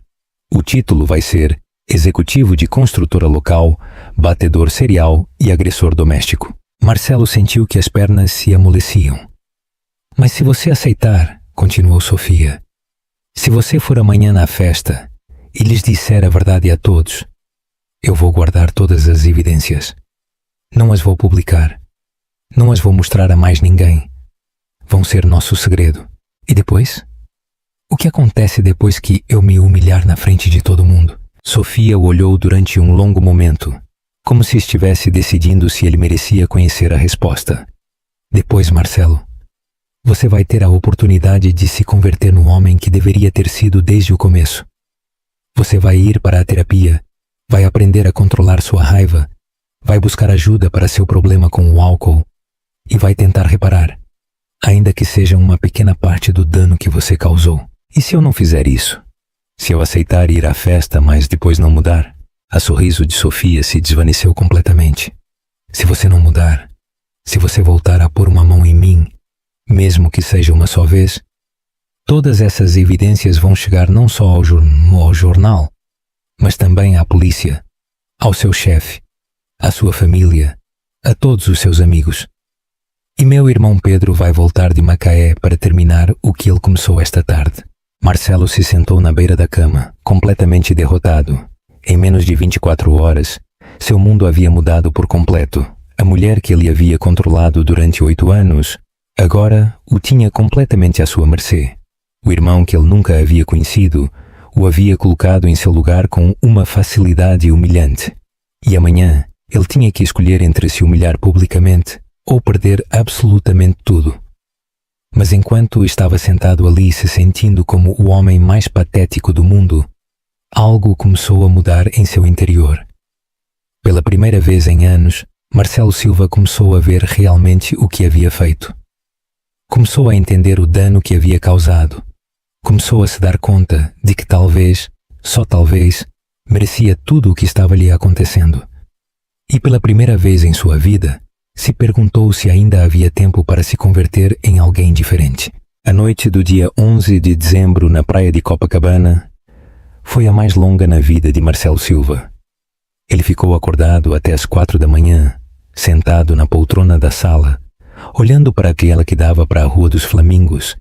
O título vai ser Executivo de construtora local, batedor serial e agressor doméstico. Marcelo sentiu que as pernas se amoleciam. Mas se você aceitar, continuou Sofia, se você for amanhã na festa e lhes disser a verdade a todos, eu vou guardar todas as evidências. Não as vou publicar. Não as vou mostrar a mais ninguém. Vão ser nosso segredo. E depois? O que acontece depois que eu me humilhar na frente de todo mundo? Sofia o olhou durante um longo momento, como se estivesse decidindo se ele merecia conhecer a resposta. Depois, Marcelo, você vai ter a oportunidade de se converter no homem que deveria ter sido desde o começo. Você vai ir para a terapia, vai aprender a controlar sua raiva, vai buscar ajuda para seu problema com o álcool e vai tentar reparar, ainda que seja uma pequena parte do dano que você causou. E se eu não fizer isso? Se eu aceitar ir à festa, mas depois não mudar? A sorriso de Sofia se desvaneceu completamente. Se você não mudar, se você voltar a pôr uma mão em mim, mesmo que seja uma só vez, todas essas evidências vão chegar não só ao jornal, mas também à polícia, ao seu chefe, à sua família, a todos os seus amigos. E meu irmão Pedro vai voltar de Macaé para terminar o que ele começou esta tarde. Marcelo se sentou na beira da cama, completamente derrotado. Em menos de 24 horas, seu mundo havia mudado por completo. A mulher que ele havia controlado durante 8 anos, agora o tinha completamente à sua mercê. O irmão que ele nunca havia conhecido, o havia colocado em seu lugar com uma facilidade humilhante. E amanhã, ele tinha que escolher entre se humilhar publicamente ou perder absolutamente tudo. Mas enquanto estava sentado ali se sentindo como o homem mais patético do mundo, algo começou a mudar em seu interior. Pela primeira vez em anos, Marcelo Silva começou a ver realmente o que havia feito. Começou a entender o dano que havia causado. Começou a se dar conta de que talvez, só talvez, merecia tudo o que estava lhe acontecendo. E pela primeira vez em sua vida, se perguntou se ainda havia tempo para se converter em alguém diferente. A noite do dia 11 de dezembro na praia de Copacabana foi a mais longa na vida de Marcelo Silva. Ele ficou acordado até as 4 da manhã, sentado na poltrona da sala, olhando para aquela que dava para a Rua dos Flamingos,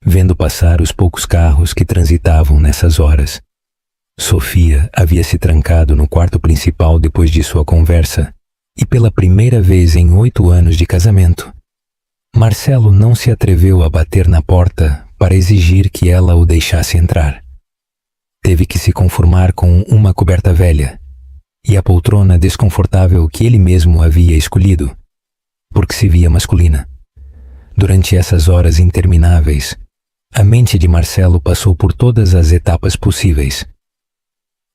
vendo passar os poucos carros que transitavam nessas horas. Sofia havia se trancado no quarto principal depois de sua conversa, e pela primeira vez em 8 anos de casamento, Marcelo não se atreveu a bater na porta para exigir que ela o deixasse entrar. Teve que se conformar com uma coberta velha, e a poltrona desconfortável que ele mesmo havia escolhido, porque se via masculina. Durante essas horas intermináveis, a mente de Marcelo passou por todas as etapas possíveis.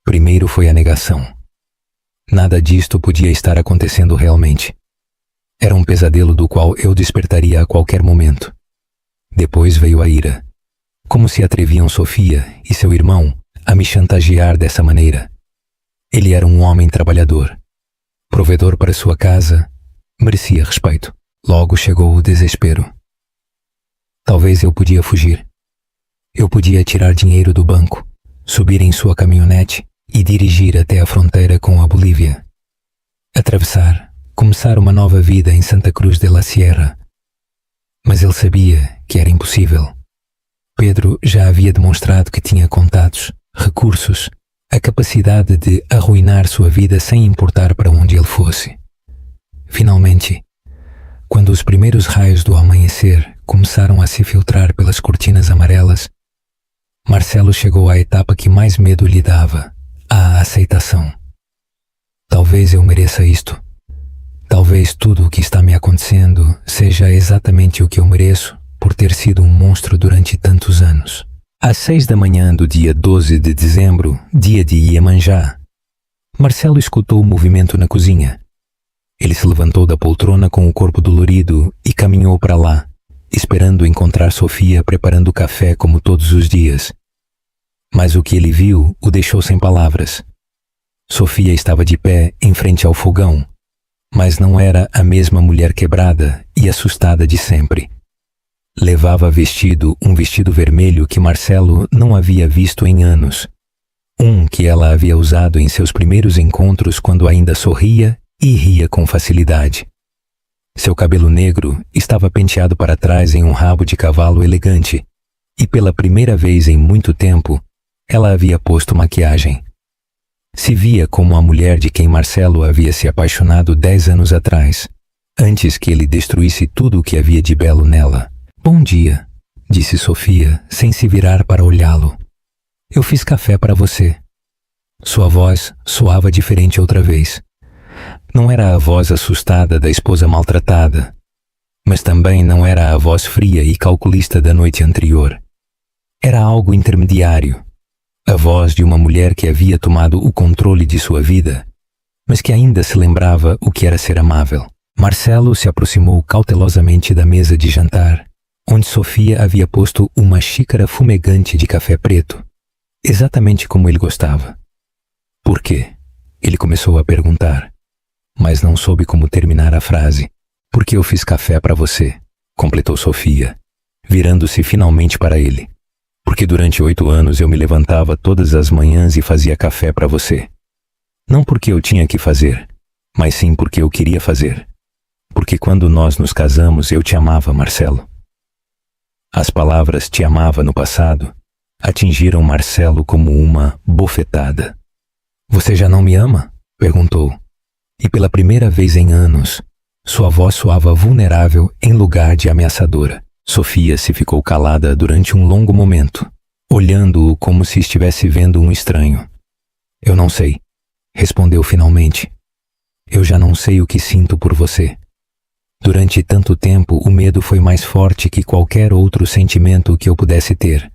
Primeiro foi a negação. Nada disto podia estar acontecendo realmente. Era um pesadelo do qual eu despertaria a qualquer momento. Depois veio a ira. Como se atreviam Sofia e seu irmão a me chantagear dessa maneira? Ele era um homem trabalhador, provedor para sua casa, merecia respeito. Logo chegou o desespero. Talvez eu podia fugir. Eu podia tirar dinheiro do banco, subir em sua caminhonete e dirigir até a fronteira com a Bolívia. Atravessar, começar uma nova vida em Santa Cruz de la Sierra. Mas ele sabia que era impossível. Pedro já havia demonstrado que tinha contatos, recursos, a capacidade de arruinar sua vida sem importar para onde ele fosse. Finalmente, quando os primeiros raios do amanhecer começaram a se filtrar pelas cortinas amarelas, Marcelo chegou à etapa que mais medo lhe dava, a aceitação. Talvez eu mereça isto. Talvez tudo o que está me acontecendo seja exatamente o que eu mereço por ter sido um monstro durante tantos anos. Às 6 da manhã do dia 12 de dezembro, dia de Iemanjá, Marcelo escutou o movimento na cozinha. Ele se levantou da poltrona com o corpo dolorido e caminhou para lá, esperando encontrar Sofia preparando o café como todos os dias. Mas o que ele viu o deixou sem palavras. Sofia estava de pé em frente ao fogão, mas não era a mesma mulher quebrada e assustada de sempre. Levava vestido um vestido vermelho que Marcelo não havia visto em anos. Um que ela havia usado em seus primeiros encontros quando ainda sorria e ria com facilidade. Seu cabelo negro estava penteado para trás em um rabo de cavalo elegante, e pela primeira vez em muito tempo, ela havia posto maquiagem. Se via como a mulher de quem Marcelo havia se apaixonado 10 anos atrás, antes que ele destruísse tudo o que havia de belo nela. Bom dia, disse Sofia, sem se virar para olhá-lo. Eu fiz café para você. Sua voz soava diferente outra vez. Não era a voz assustada da esposa maltratada, mas também não era a voz fria e calculista da noite anterior. Era algo intermediário, a voz de uma mulher que havia tomado o controle de sua vida, mas que ainda se lembrava o que era ser amável. Marcelo se aproximou cautelosamente da mesa de jantar, onde Sofia havia posto uma xícara fumegante de café preto, exatamente como ele gostava. Por quê? Ele começou a perguntar, mas não soube como terminar a frase. Porque eu fiz café para você, completou Sofia, virando-se finalmente para ele. Porque durante 8 anos eu me levantava todas as manhãs e fazia café para você. Não porque eu tinha que fazer, mas sim porque eu queria fazer. Porque quando nós nos casamos eu te amava, Marcelo. As palavras te amava no passado atingiram Marcelo como uma bofetada. Você já não me ama? Perguntou. E pela primeira vez em anos, sua voz soava vulnerável em lugar de ameaçadora. Sofia se ficou calada durante um longo momento, olhando-o como se estivesse vendo um estranho. Eu não sei, respondeu finalmente. Eu já não sei o que sinto por você. Durante tanto tempo, o medo foi mais forte que qualquer outro sentimento que eu pudesse ter.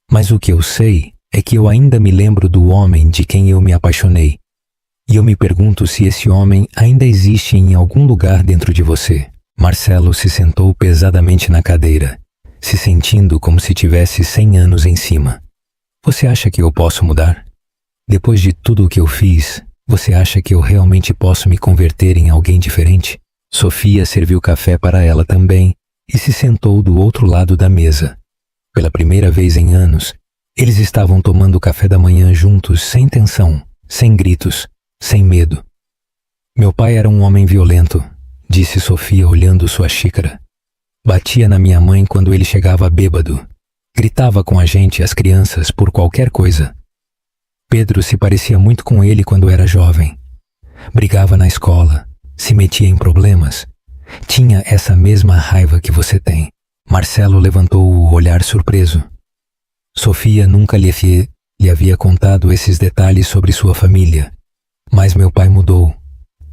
Mas o que eu sei é que eu ainda me lembro do homem de quem eu me apaixonei. E eu me pergunto se esse homem ainda existe em algum lugar dentro de você. Marcelo se sentou pesadamente na cadeira, se sentindo como se tivesse 100 anos em cima. Você acha que eu posso mudar? Depois de tudo o que eu fiz, você acha que eu realmente posso me converter em alguém diferente? Sofia serviu café para ela também e se sentou do outro lado da mesa. Pela primeira vez em anos, eles estavam tomando café da manhã juntos sem tensão, sem gritos, sem medo. Meu pai era um homem violento, disse Sofia olhando sua xícara. Batia na minha mãe quando ele chegava bêbado. Gritava com a gente, as crianças, por qualquer coisa. Pedro se parecia muito com ele quando era jovem. Brigava na escola, se metia em problemas. Tinha essa mesma raiva que você tem. Marcelo levantou o olhar surpreso. Sofia nunca lhe havia contado esses detalhes sobre sua família, Mas meu pai mudou.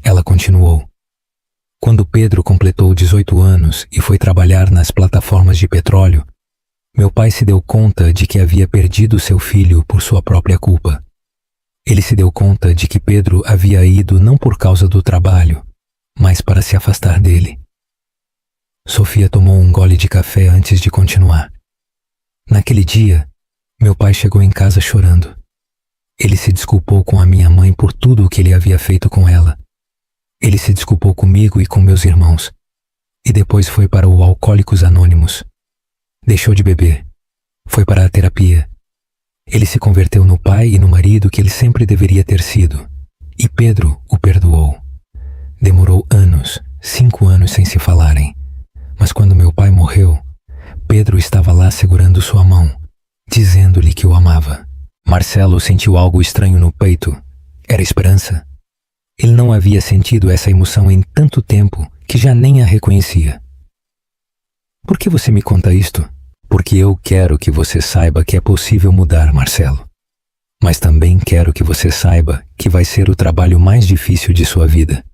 Ela continuou. Quando Pedro completou 18 anos e foi trabalhar nas plataformas de petróleo, meu pai se deu conta de que havia perdido seu filho por sua própria culpa. Ele se deu conta de que Pedro havia ido não por causa do trabalho, mas para se afastar dele. Sofia tomou um gole de café antes de continuar. Naquele dia, meu pai chegou em casa chorando. Ele se desculpou com a minha mãe por tudo o que ele havia feito com ela. Ele se desculpou comigo e com meus irmãos. E depois foi para o Alcoólicos Anônimos. Deixou de beber. Foi para a terapia. Ele se converteu no pai e no marido que ele sempre deveria ter sido. E Pedro o perdoou. Demorou anos, 5 anos sem se falarem. Mas quando meu pai morreu, Pedro estava lá segurando sua mão, dizendo-lhe que o amava. Marcelo sentiu algo estranho no peito. Era esperança? Ele não havia sentido essa emoção em tanto tempo que já nem a reconhecia. Por que você me conta isto? Porque eu quero que você saiba que é possível mudar, Marcelo. Mas também quero que você saiba que vai ser o trabalho mais difícil de sua vida.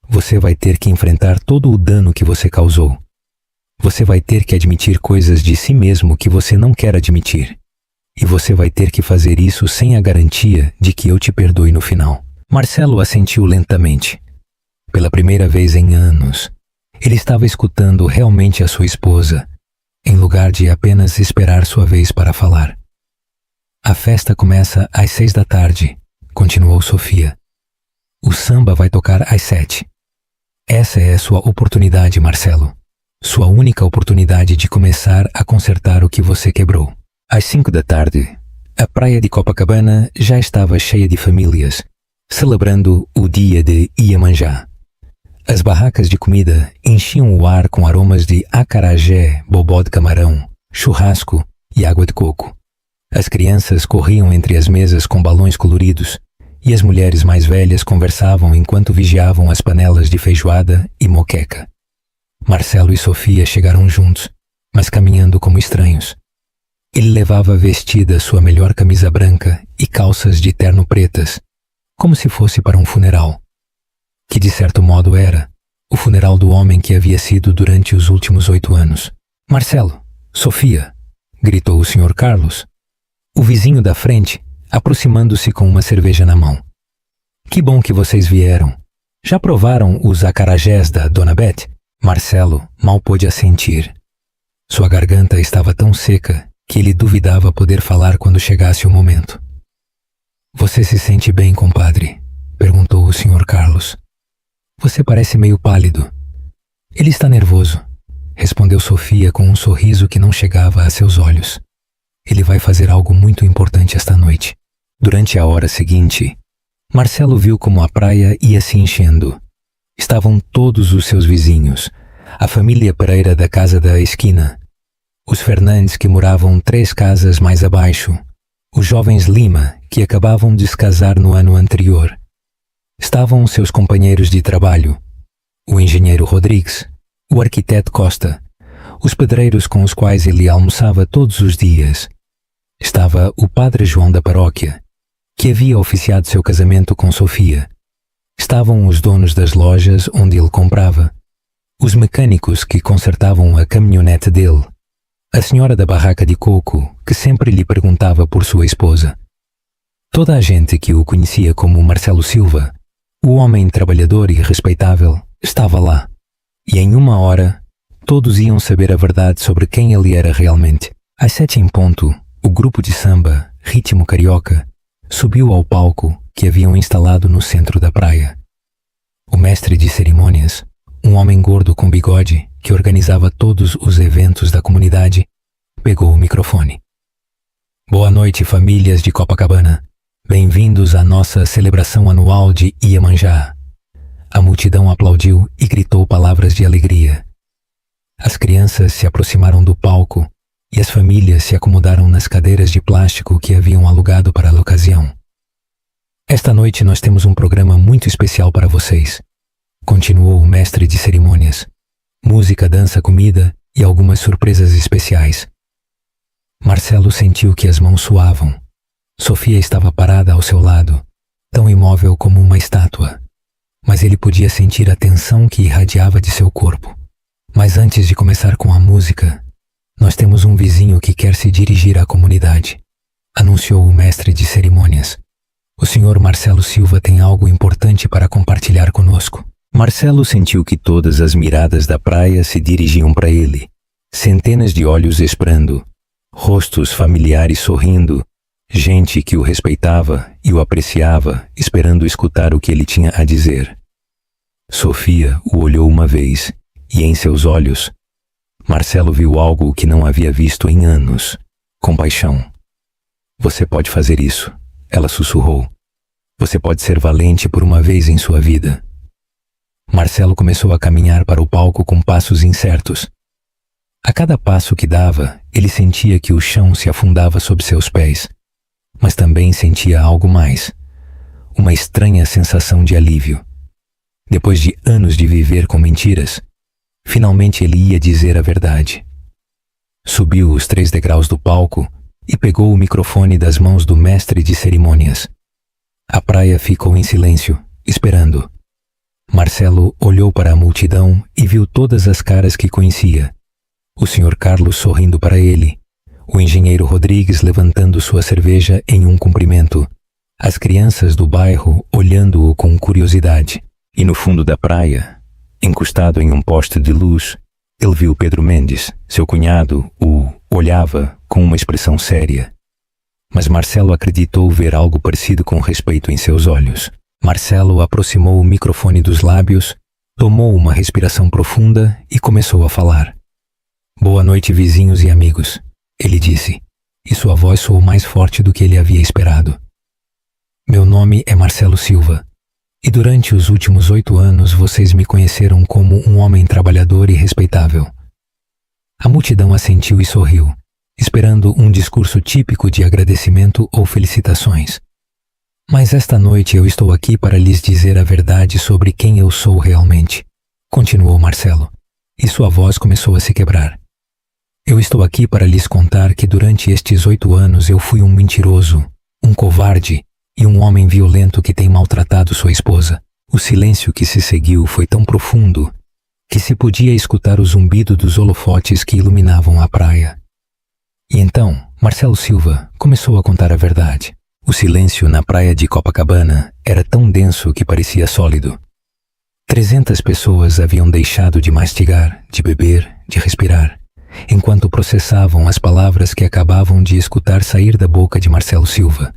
Você vai ter que enfrentar todo o dano que você causou. Você vai ter que admitir coisas de si mesmo que você não quer admitir. E você vai ter que fazer isso sem a garantia de que eu te perdoe no final. Marcelo assentiu lentamente. Pela primeira vez em anos, ele estava escutando realmente a sua esposa, em lugar de apenas esperar sua vez para falar. A festa começa às 6 da tarde, continuou Sofia. O samba vai tocar às 7. Essa é a sua oportunidade, Marcelo. Sua única oportunidade de começar a consertar o que você quebrou. Às 5 da tarde, a praia de Copacabana já estava cheia de famílias, celebrando o dia de Iemanjá. As barracas de comida enchiam o ar com aromas de acarajé, bobó de camarão, churrasco e água de coco. As crianças corriam entre as mesas com balões coloridos e as mulheres mais velhas conversavam enquanto vigiavam as panelas de feijoada e moqueca. Marcelo e Sofia chegaram juntos, mas caminhando como estranhos. Ele levava vestida sua melhor camisa branca e calças de terno pretas, como se fosse para um funeral, que de certo modo era o funeral do homem que havia sido durante os últimos 8 anos. Marcelo, Sofia, gritou o Sr. Carlos, o vizinho da frente, aproximando-se com uma cerveja na mão. Que bom que vocês vieram. Já provaram os acarajés da Dona Beth? Marcelo mal pôde assentir. Sua garganta estava tão seca que ele duvidava poder falar quando chegasse o momento. Você se sente bem, compadre? Perguntou o Sr. Carlos. Você parece meio pálido. Ele está nervoso, respondeu Sofia com um sorriso que não chegava a seus olhos. Ele vai fazer algo muito importante esta noite. Durante a hora seguinte, Marcelo viu como a praia ia se enchendo. Estavam todos os seus vizinhos, a família Pereira da casa da esquina, os Fernandes que moravam 3 casas mais abaixo, os jovens Lima que acabavam de se casar no ano anterior. Estavam seus companheiros de trabalho, o engenheiro Rodrigues, o arquiteto Costa, os pedreiros com os quais ele almoçava todos os dias. Estava o padre João da paróquia, que havia oficiado seu casamento com Sofia. Estavam os donos das lojas onde ele comprava, os mecânicos que consertavam a caminhonete dele, a senhora da barraca de coco que sempre lhe perguntava por sua esposa. Toda a gente que o conhecia como Marcelo Silva, o homem trabalhador e respeitável, estava lá. E em 1 hora, todos iam saber a verdade sobre quem ele era realmente. Às 7 em ponto, o grupo de samba, Ritmo Carioca, subiu ao palco que haviam instalado no centro da praia. O mestre de cerimônias, um homem gordo com bigode que organizava todos os eventos da comunidade, pegou o microfone. Boa noite, famílias de Copacabana. Bem-vindos à nossa celebração anual de Iemanjá. A multidão aplaudiu e gritou palavras de alegria. As crianças se aproximaram do palco e as famílias se acomodaram nas cadeiras de plástico que haviam alugado para a ocasião. Esta noite nós temos um programa muito especial para vocês, continuou o mestre de cerimônias. Música, dança, comida e algumas surpresas especiais. Marcelo sentiu que as mãos suavam. Sofia estava parada ao seu lado, tão imóvel como uma estátua, mas ele podia sentir a tensão que irradiava de seu corpo. Mas antes de começar com a música, nós temos um vizinho que quer se dirigir à comunidade, anunciou o mestre de cerimônias. O senhor Marcelo Silva tem algo importante para compartilhar conosco. Marcelo sentiu que todas as miradas da praia se dirigiam para ele, centenas de olhos esprando, rostos familiares sorrindo, gente que o respeitava e o apreciava, esperando escutar o que ele tinha a dizer. Sofia o olhou uma vez, e em seus olhos, Marcelo viu algo que não havia visto em anos: compaixão. Você pode fazer isso, ela sussurrou. Você pode ser valente por uma vez em sua vida. Marcelo começou a caminhar para o palco com passos incertos. A cada passo que dava, ele sentia que o chão se afundava sob seus pés, mas também sentia algo mais, uma estranha sensação de alívio. Depois de anos de viver com mentiras, finalmente ele ia dizer a verdade. Subiu os 3 degraus do palco e pegou o microfone das mãos do mestre de cerimônias. A praia ficou em silêncio, esperando. Marcelo olhou para a multidão e viu todas as caras que conhecia. O Sr. Carlos sorrindo para ele, o engenheiro Rodrigues levantando sua cerveja em um cumprimento, as crianças do bairro olhando-o com curiosidade. E no fundo da praia, encostado em um poste de luz, ele viu Pedro Mendes. Seu cunhado o olhava com uma expressão séria. Mas Marcelo acreditou ver algo parecido com respeito em seus olhos. Marcelo aproximou o microfone dos lábios, tomou uma respiração profunda e começou a falar. Boa noite, vizinhos e amigos, ele disse, e sua voz soou mais forte do que ele havia esperado. Meu nome é Marcelo Silva, e durante os últimos 8 anos vocês me conheceram como um homem trabalhador e respeitável. A multidão assentiu e sorriu, esperando um discurso típico de agradecimento ou felicitações. Mas esta noite eu estou aqui para lhes dizer a verdade sobre quem eu sou realmente, continuou Marcelo, e sua voz começou a se quebrar. Eu estou aqui para lhes contar que durante estes 8 anos eu fui um mentiroso, um covarde e um homem violento que tem maltratado sua esposa. O silêncio que se seguiu foi tão profundo que se podia escutar o zumbido dos holofotes que iluminavam a praia. E então, Marcelo Silva começou a contar a verdade. O silêncio na praia de Copacabana era tão denso que parecia sólido. 300 pessoas haviam deixado de mastigar, de beber, de respirar, enquanto processavam as palavras que acabavam de escutar sair da boca de Marcelo Silva.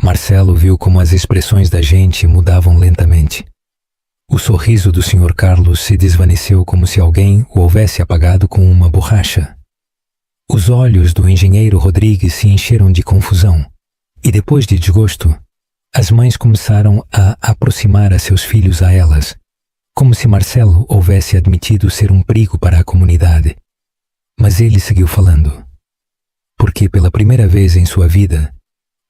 Marcelo viu como as expressões da gente mudavam lentamente. O sorriso do Sr. Carlos se desvaneceu como se alguém o houvesse apagado com uma borracha. Os olhos do engenheiro Rodrigues se encheram de confusão. E depois de desgosto, as mães começaram a aproximar a seus filhos a elas, como se Marcelo houvesse admitido ser um perigo para a comunidade. Mas ele seguiu falando. Porque pela primeira vez em sua vida,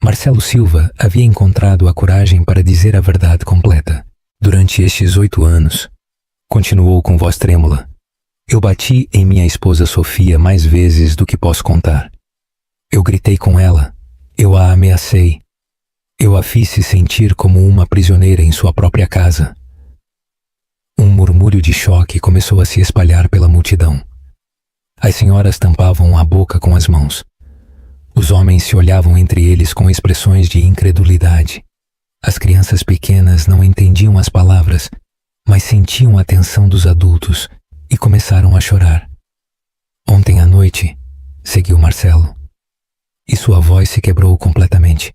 Marcelo Silva havia encontrado a coragem para dizer a verdade completa. Durante estes 8 anos, continuou com voz trêmula, eu bati em minha esposa Sofia mais vezes do que posso contar. Eu gritei com ela. Eu a ameacei. Eu a fiz se sentir como uma prisioneira em sua própria casa. Um murmúrio de choque começou a se espalhar pela multidão. As senhoras tampavam a boca com as mãos. Os homens se olhavam entre eles com expressões de incredulidade. As crianças pequenas não entendiam as palavras, mas sentiam a tensão dos adultos e começaram a chorar. Ontem à noite, seguiu Marcelo, e sua voz se quebrou completamente.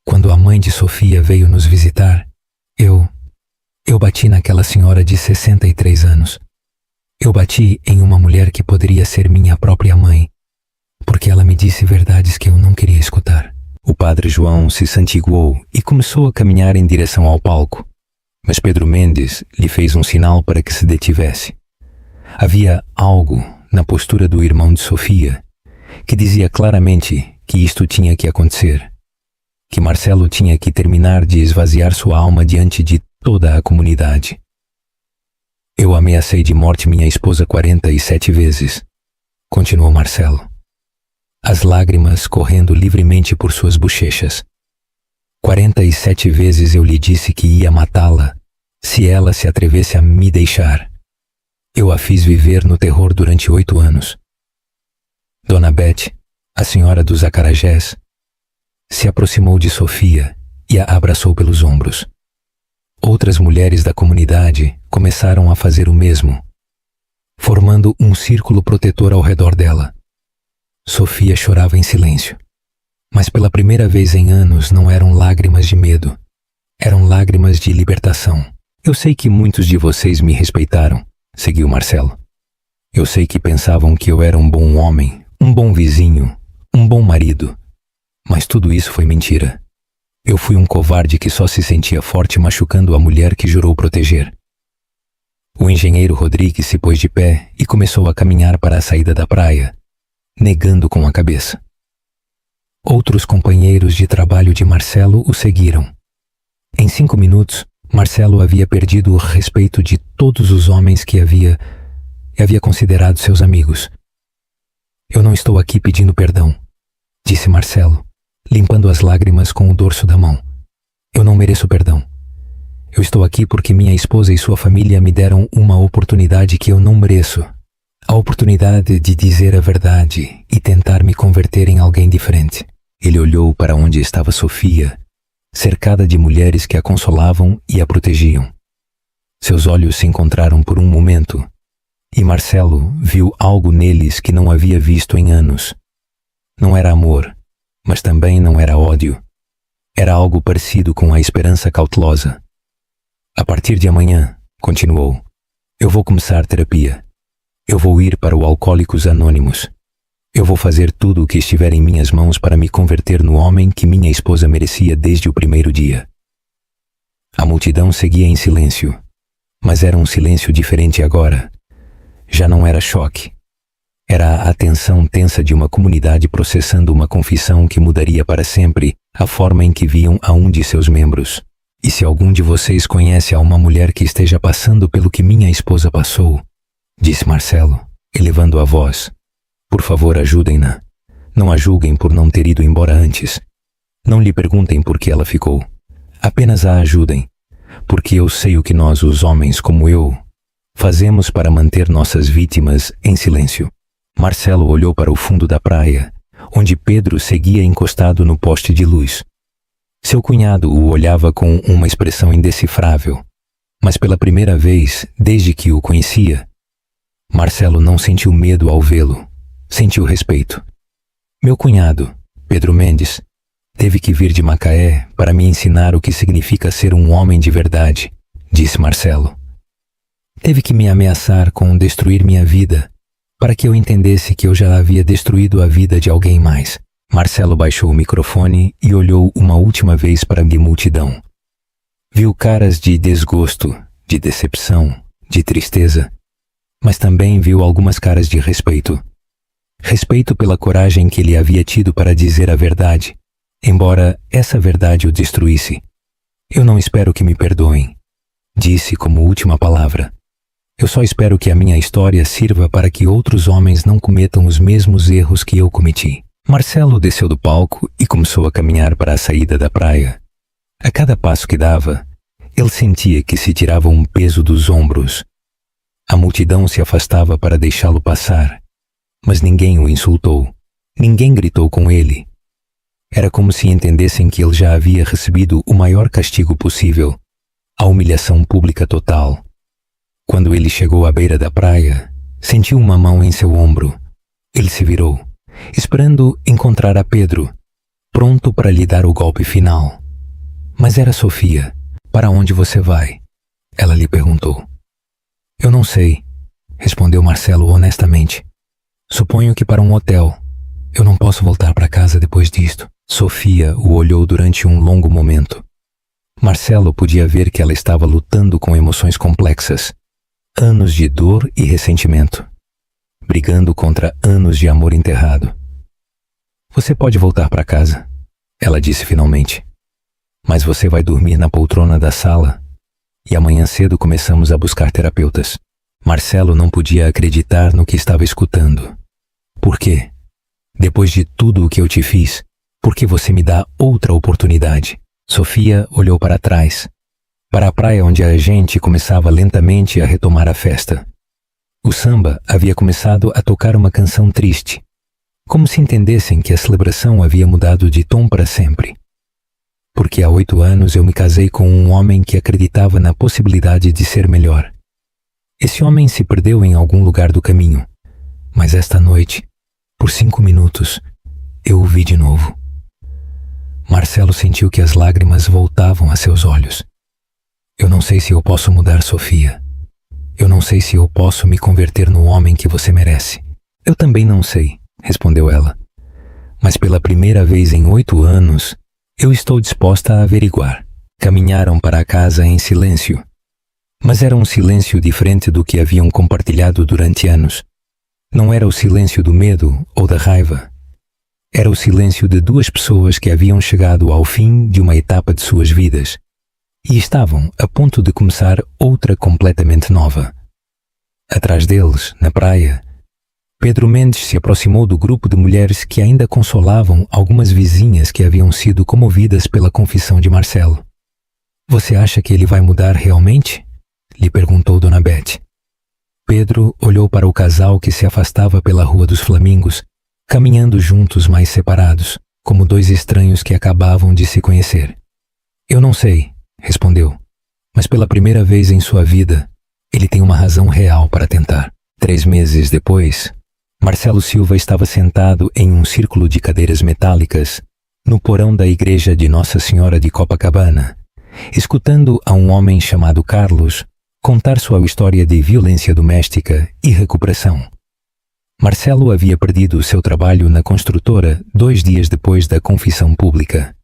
Quando a mãe de Sofia veio nos visitar, eu bati naquela senhora de 63 anos. Eu bati em uma mulher que poderia ser minha própria mãe, porque ela me disse verdades que eu não queria escutar. O padre João se santiguou e começou a caminhar em direção ao palco, mas Pedro Mendes lhe fez um sinal para que se detivesse. Havia algo na postura do irmão de Sofia que dizia claramente que isto tinha que acontecer, que Marcelo tinha que terminar de esvaziar sua alma diante de toda a comunidade. Eu ameacei de morte minha esposa 47 vezes, continuou Marcelo, as lágrimas correndo livremente por suas bochechas. 47 vezes eu lhe disse que ia matá-la se ela se atrevesse a me deixar. Eu a fiz viver no terror durante 8 anos. Dona Beth, a senhora dos acarajés, se aproximou de Sofia e a abraçou pelos ombros. Outras mulheres da comunidade começaram a fazer o mesmo, formando um círculo protetor ao redor dela. Sofia chorava em silêncio, mas pela primeira vez em anos não eram lágrimas de medo, eram lágrimas de libertação. Eu sei que muitos de vocês me respeitaram, seguiu Marcelo. Eu sei que pensavam que eu era um bom homem, um bom vizinho, um bom marido, mas tudo isso foi mentira. Eu fui um covarde que só se sentia forte machucando a mulher que jurou proteger. O engenheiro Rodrigues se pôs de pé e começou a caminhar para a saída da praia, negando com a cabeça. Outros companheiros de trabalho de Marcelo o seguiram. Em 5 minutos, Marcelo havia perdido o respeito de todos os homens que havia considerado seus amigos. Eu não estou aqui pedindo perdão, disse Marcelo, limpando as lágrimas com o dorso da mão. Eu não mereço perdão. Eu estou aqui porque minha esposa e sua família me deram uma oportunidade que eu não mereço. A oportunidade de dizer a verdade e tentar me converter em alguém diferente. Ele olhou para onde estava Sofia, cercada de mulheres que a consolavam e a protegiam. Seus olhos se encontraram por um momento, e Marcelo viu algo neles que não havia visto em anos. Não era amor, mas também não era ódio. Era algo parecido com a esperança cautelosa. A partir de amanhã, continuou, eu vou começar terapia. Eu vou ir para o Alcoólicos Anônimos. Eu vou fazer tudo o que estiver em minhas mãos para me converter no homem que minha esposa merecia desde o primeiro dia. A multidão seguia em silêncio, mas era um silêncio diferente agora. Já não era choque. Era a atenção tensa de uma comunidade processando uma confissão que mudaria para sempre a forma em que viam a um de seus membros. E se algum de vocês conhece a uma mulher que esteja passando pelo que minha esposa passou, disse Marcelo, elevando a voz, por favor, ajudem-na. Não a julguem por não ter ido embora antes. Não lhe perguntem por que ela ficou. Apenas a ajudem, porque eu sei o que nós, os homens como eu, fazemos para manter nossas vítimas em silêncio. Marcelo olhou para o fundo da praia, onde Pedro seguia encostado no poste de luz. Seu cunhado o olhava com uma expressão indecifrável, mas pela primeira vez desde que o conhecia, Marcelo não sentiu medo ao vê-lo, sentiu respeito. Meu cunhado, Pedro Mendes, teve que vir de Macaé para me ensinar o que significa ser um homem de verdade, disse Marcelo. Teve que me ameaçar com destruir minha vida, para que eu entendesse que eu já havia destruído a vida de alguém mais. Marcelo baixou o microfone e olhou uma última vez para a multidão. Viu caras de desgosto, de decepção, de tristeza, mas também viu algumas caras de respeito. Respeito pela coragem que ele havia tido para dizer a verdade, embora essa verdade o destruísse. Eu não espero que me perdoem, disse como última palavra. Eu só espero que a minha história sirva para que outros homens não cometam os mesmos erros que eu cometi. Marcelo desceu do palco e começou a caminhar para a saída da praia. A cada passo que dava, ele sentia que se tirava um peso dos ombros. A multidão se afastava para deixá-lo passar, mas ninguém o insultou, ninguém gritou com ele. Era como se entendessem que ele já havia recebido o maior castigo possível, a humilhação pública total. Quando ele chegou à beira da praia, sentiu uma mão em seu ombro. Ele se virou, esperando encontrar a Pedro, pronto para lhe dar o golpe final. Mas era Sofia. Para onde você vai? Ela lhe perguntou. Eu não sei, respondeu Marcelo honestamente. Suponho que para um hotel. Eu não posso voltar para casa depois disto. Sofia o olhou durante um longo momento. Marcelo podia ver que ela estava lutando com emoções complexas. Anos de dor e ressentimento, brigando contra anos de amor enterrado. Você pode voltar para casa, ela disse finalmente. Mas você vai dormir na poltrona da sala e amanhã cedo começamos a buscar terapeutas. Marcelo não podia acreditar no que estava escutando. Por quê? Depois de tudo o que eu te fiz, por que você me dá outra oportunidade? Sofia olhou para trás, para a praia onde a gente começava lentamente a retomar a festa. O samba havia começado a tocar uma canção triste, como se entendessem que a celebração havia mudado de tom para sempre. Porque há 8 anos eu me casei com um homem que acreditava na possibilidade de ser melhor. Esse homem se perdeu em algum lugar do caminho, mas esta noite, por 5 minutos, eu o vi de novo. Marcelo sentiu que as lágrimas voltavam a seus olhos. Eu não sei se eu posso mudar, Sofia. Eu não sei se eu posso me converter no homem que você merece. Eu também não sei, respondeu ela. Mas pela primeira vez em 8 anos, eu estou disposta a averiguar. Caminharam para a casa em silêncio. Mas era um silêncio diferente do que haviam compartilhado durante anos. Não era o silêncio do medo ou da raiva. Era o silêncio de 2 pessoas que haviam chegado ao fim de uma etapa de suas vidas e estavam a ponto de começar outra completamente nova. Atrás deles, na praia, Pedro Mendes se aproximou do grupo de mulheres que ainda consolavam algumas vizinhas que haviam sido comovidas pela confissão de Marcelo. Você acha que ele vai mudar realmente? Lhe perguntou Dona Bete. Pedro olhou para o casal que se afastava pela Rua dos Flamingos, caminhando juntos, mais separados, como 2 estranhos que acabavam de se conhecer. Eu não sei, respondeu, mas pela primeira vez em sua vida, ele tem uma razão real para tentar. 3 meses depois, Marcelo Silva estava sentado em um círculo de cadeiras metálicas no porão da igreja de Nossa Senhora de Copacabana, escutando a um homem chamado Carlos contar sua história de violência doméstica e recuperação. Marcelo havia perdido seu trabalho na construtora 2 dias depois da confissão pública.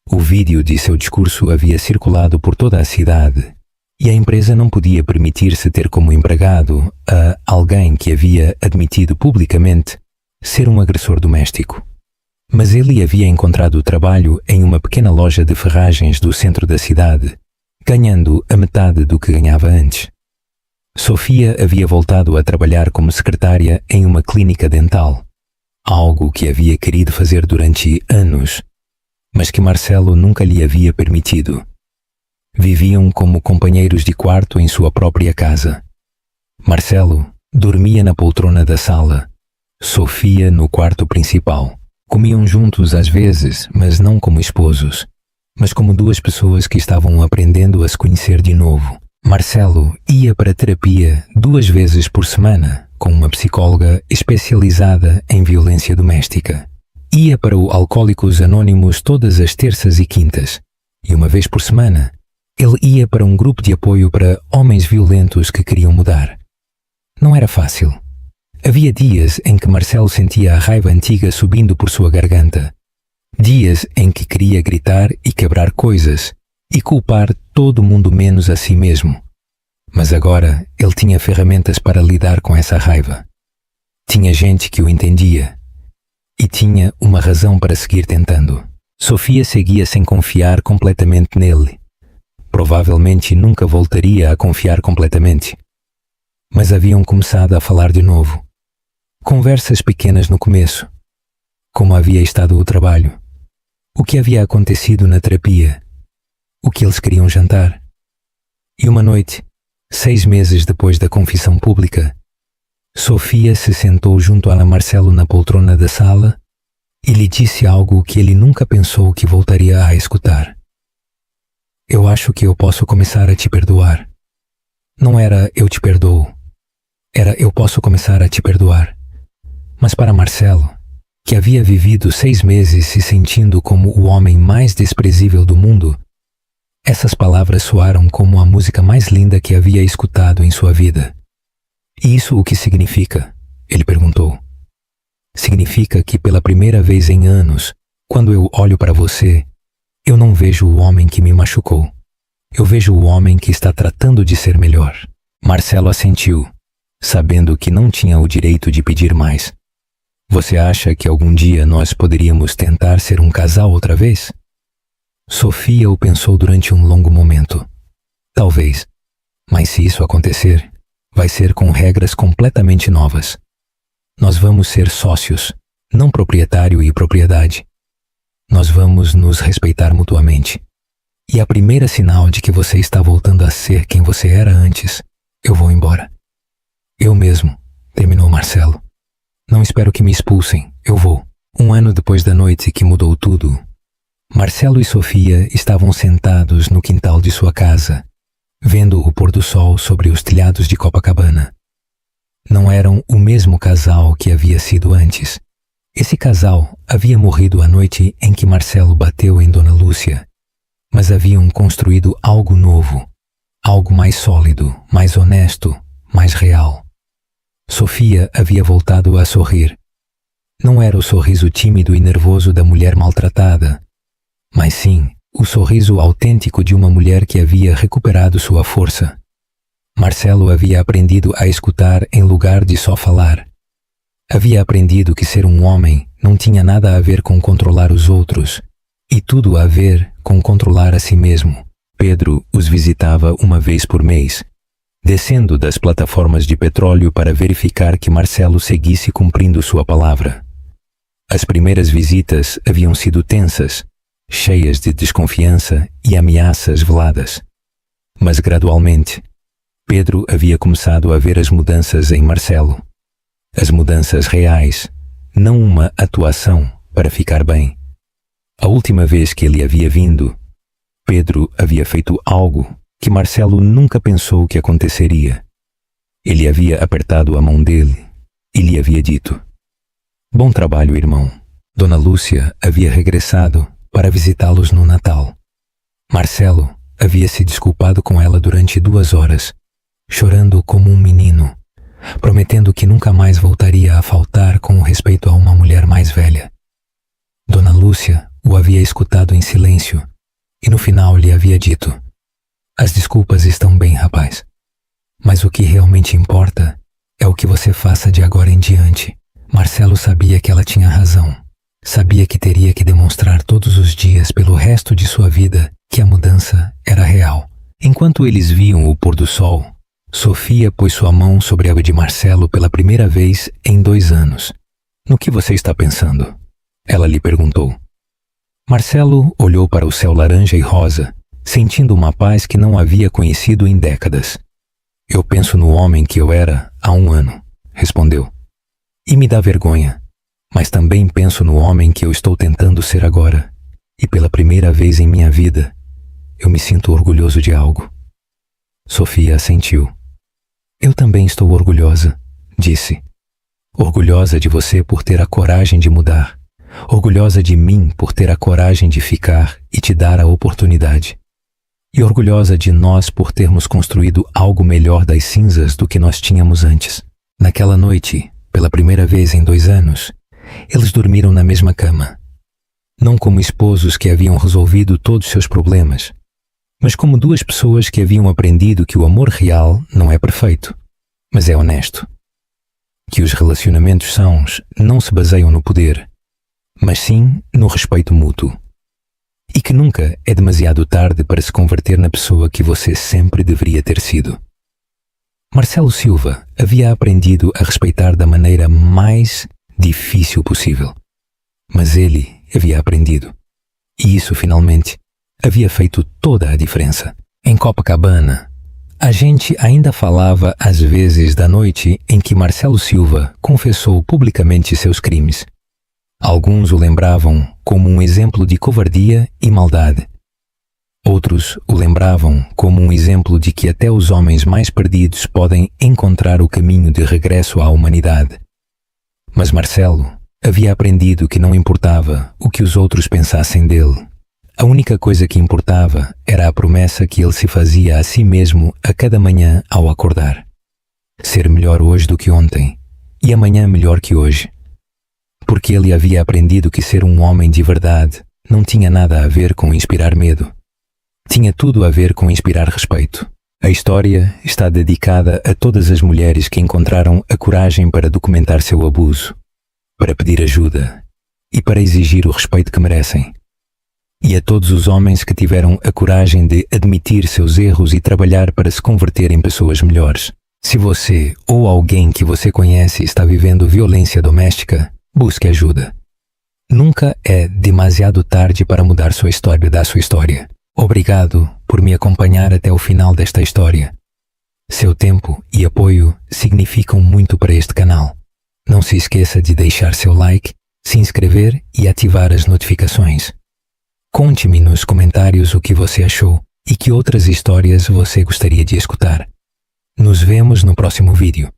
O vídeo de seu discurso havia circulado por toda a cidade e a empresa não podia permitir-se ter como empregado a alguém que havia admitido publicamente ser um agressor doméstico. Mas ele havia encontrado trabalho em uma pequena loja de ferragens do centro da cidade, ganhando a metade do que ganhava antes. Sofia havia voltado a trabalhar como secretária em uma clínica dental, algo que havia querido fazer durante anos, mas que Marcelo nunca lhe havia permitido. Viviam como companheiros de quarto em sua própria casa. Marcelo dormia na poltrona da sala, Sofia no quarto principal. Comiam juntos às vezes, mas não como esposos, mas como 2 pessoas que estavam aprendendo a se conhecer de novo. Marcelo ia para terapia 2 vezes por semana com uma psicóloga especializada em violência doméstica. Ia para o Alcoólicos Anônimos todas as terças e quintas, e uma vez por semana ele ia para um grupo de apoio para homens violentos que queriam mudar. Não era fácil. Havia dias em que Marcelo sentia a raiva antiga subindo por sua garganta. Dias em que queria gritar e quebrar coisas e culpar todo mundo menos a si mesmo. Mas agora ele tinha ferramentas para lidar com essa raiva. Tinha gente que o entendia. E tinha uma razão para seguir tentando. Sofia seguia sem confiar completamente nele. Provavelmente nunca voltaria a confiar completamente. Mas haviam começado a falar de novo. Conversas pequenas no começo. Como havia estado o trabalho. O que havia acontecido na terapia. O que eles queriam jantar. E uma noite, 6 meses depois da confissão pública, Sofia se sentou junto a Marcelo na poltrona da sala e lhe disse algo que ele nunca pensou que voltaria a escutar. Eu acho que eu posso começar a te perdoar. Não era eu te perdoo. Era eu posso começar a te perdoar. Mas para Marcelo, que havia vivido 6 meses se sentindo como o homem mais desprezível do mundo, essas palavras soaram como a música mais linda que havia escutado em sua vida. E isso o que significa? Ele perguntou. Significa que pela primeira vez em anos, quando eu olho para você, eu não vejo o homem que me machucou. Eu vejo o homem que está tratando de ser melhor. Marcelo assentiu, sabendo que não tinha o direito de pedir mais. Você acha que algum dia nós poderíamos tentar ser um casal outra vez? Sofia o pensou durante um longo momento. Talvez. Mas se isso acontecer, vai ser com regras completamente novas. Nós vamos ser sócios, não proprietário e propriedade. Nós vamos nos respeitar mutuamente. E a primeira sinal de que você está voltando a ser quem você era antes, eu vou embora. Eu mesmo, terminou Marcelo. Não espero que me expulsem, eu vou. 1 ano depois da noite que mudou tudo, Marcelo e Sofia estavam sentados no quintal de sua casa, vendo o pôr do sol sobre os telhados de Copacabana. Não eram o mesmo casal que havia sido antes. Esse casal havia morrido a noite em que Marcelo bateu em Dona Lúcia, mas haviam construído algo novo, algo mais sólido, mais honesto, mais real. Sofia havia voltado a sorrir. Não era o sorriso tímido e nervoso da mulher maltratada, mas sim o sorriso autêntico de uma mulher que havia recuperado sua força. Marcelo havia aprendido a escutar em lugar de só falar. Havia aprendido que ser um homem não tinha nada a ver com controlar os outros, e tudo a ver com controlar a si mesmo. Pedro os visitava uma vez por mês, descendo das plataformas de petróleo para verificar que Marcelo seguisse cumprindo sua palavra. As primeiras visitas haviam sido tensas, cheias de desconfiança e ameaças veladas. Mas gradualmente, Pedro havia começado a ver as mudanças em Marcelo. As mudanças reais, não uma atuação para ficar bem. A última vez que ele havia vindo, Pedro havia feito algo que Marcelo nunca pensou que aconteceria. Ele havia apertado a mão dele e lhe havia dito: "Bom trabalho, irmão." Dona Lúcia havia regressado para visitá-los no Natal. Marcelo havia se desculpado com ela durante 2 horas, chorando como um menino, prometendo que nunca mais voltaria a faltar com respeito a uma mulher mais velha. Dona Lúcia o havia escutado em silêncio e no final lhe havia dito: "As desculpas estão bem, rapaz, mas o que realmente importa é o que você faça de agora em diante." Marcelo sabia que ela tinha razão. Sabia que teria que demonstrar todos os dias pelo resto de sua vida que a mudança era real. Enquanto eles viam o pôr do sol, Sofia pôs sua mão sobre a de Marcelo pela primeira vez em 2 anos. "No que você está pensando?" ela lhe perguntou. Marcelo olhou para o céu laranja e rosa, sentindo uma paz que não havia conhecido em décadas. "Eu penso no homem que eu era há 1 ano", respondeu. "E me dá vergonha, mas também penso no homem que eu estou tentando ser agora. E pela primeira vez em minha vida, eu me sinto orgulhoso de algo." Sofia assentiu. "Eu também estou orgulhosa", disse. "Orgulhosa de você por ter a coragem de mudar. Orgulhosa de mim por ter a coragem de ficar e te dar a oportunidade. E orgulhosa de nós por termos construído algo melhor das cinzas do que nós tínhamos antes." Naquela noite, pela primeira vez em 2 anos, eles dormiram na mesma cama. Não como esposos que haviam resolvido todos seus problemas, mas como 2 pessoas que haviam aprendido que o amor real não é perfeito, mas é honesto. Que os relacionamentos sãos não se baseiam no poder, mas sim no respeito mútuo. E que nunca é demasiado tarde para se converter na pessoa que você sempre deveria ter sido. Marcelo Silva havia aprendido a respeitar da maneira mais difícil possível. Mas ele havia aprendido. E isso, finalmente, havia feito toda a diferença. Em Copacabana, a gente ainda falava às vezes da noite em que Marcelo Silva confessou publicamente seus crimes. Alguns o lembravam como um exemplo de covardia e maldade. Outros o lembravam como um exemplo de que até os homens mais perdidos podem encontrar o caminho de regresso à humanidade. Mas Marcelo havia aprendido que não importava o que os outros pensassem dele. A única coisa que importava era a promessa que ele se fazia a si mesmo a cada manhã ao acordar. Ser melhor hoje do que ontem e amanhã melhor que hoje. Porque ele havia aprendido que ser um homem de verdade não tinha nada a ver com inspirar medo. Tinha tudo a ver com inspirar respeito. A história está dedicada a todas as mulheres que encontraram a coragem para documentar seu abuso, para pedir ajuda e para exigir o respeito que merecem. E a todos os homens que tiveram a coragem de admitir seus erros e trabalhar para se converter em pessoas melhores. Se você ou alguém que você conhece está vivendo violência doméstica, busque ajuda. Nunca é demasiado tarde para mudar sua história da sua história. Obrigado por me acompanhar até o final desta história. Seu tempo e apoio significam muito para este canal. Não se esqueça de deixar seu like, se inscrever e ativar as notificações. Conte-me nos comentários o que você achou e que outras histórias você gostaria de escutar. Nos vemos no próximo vídeo.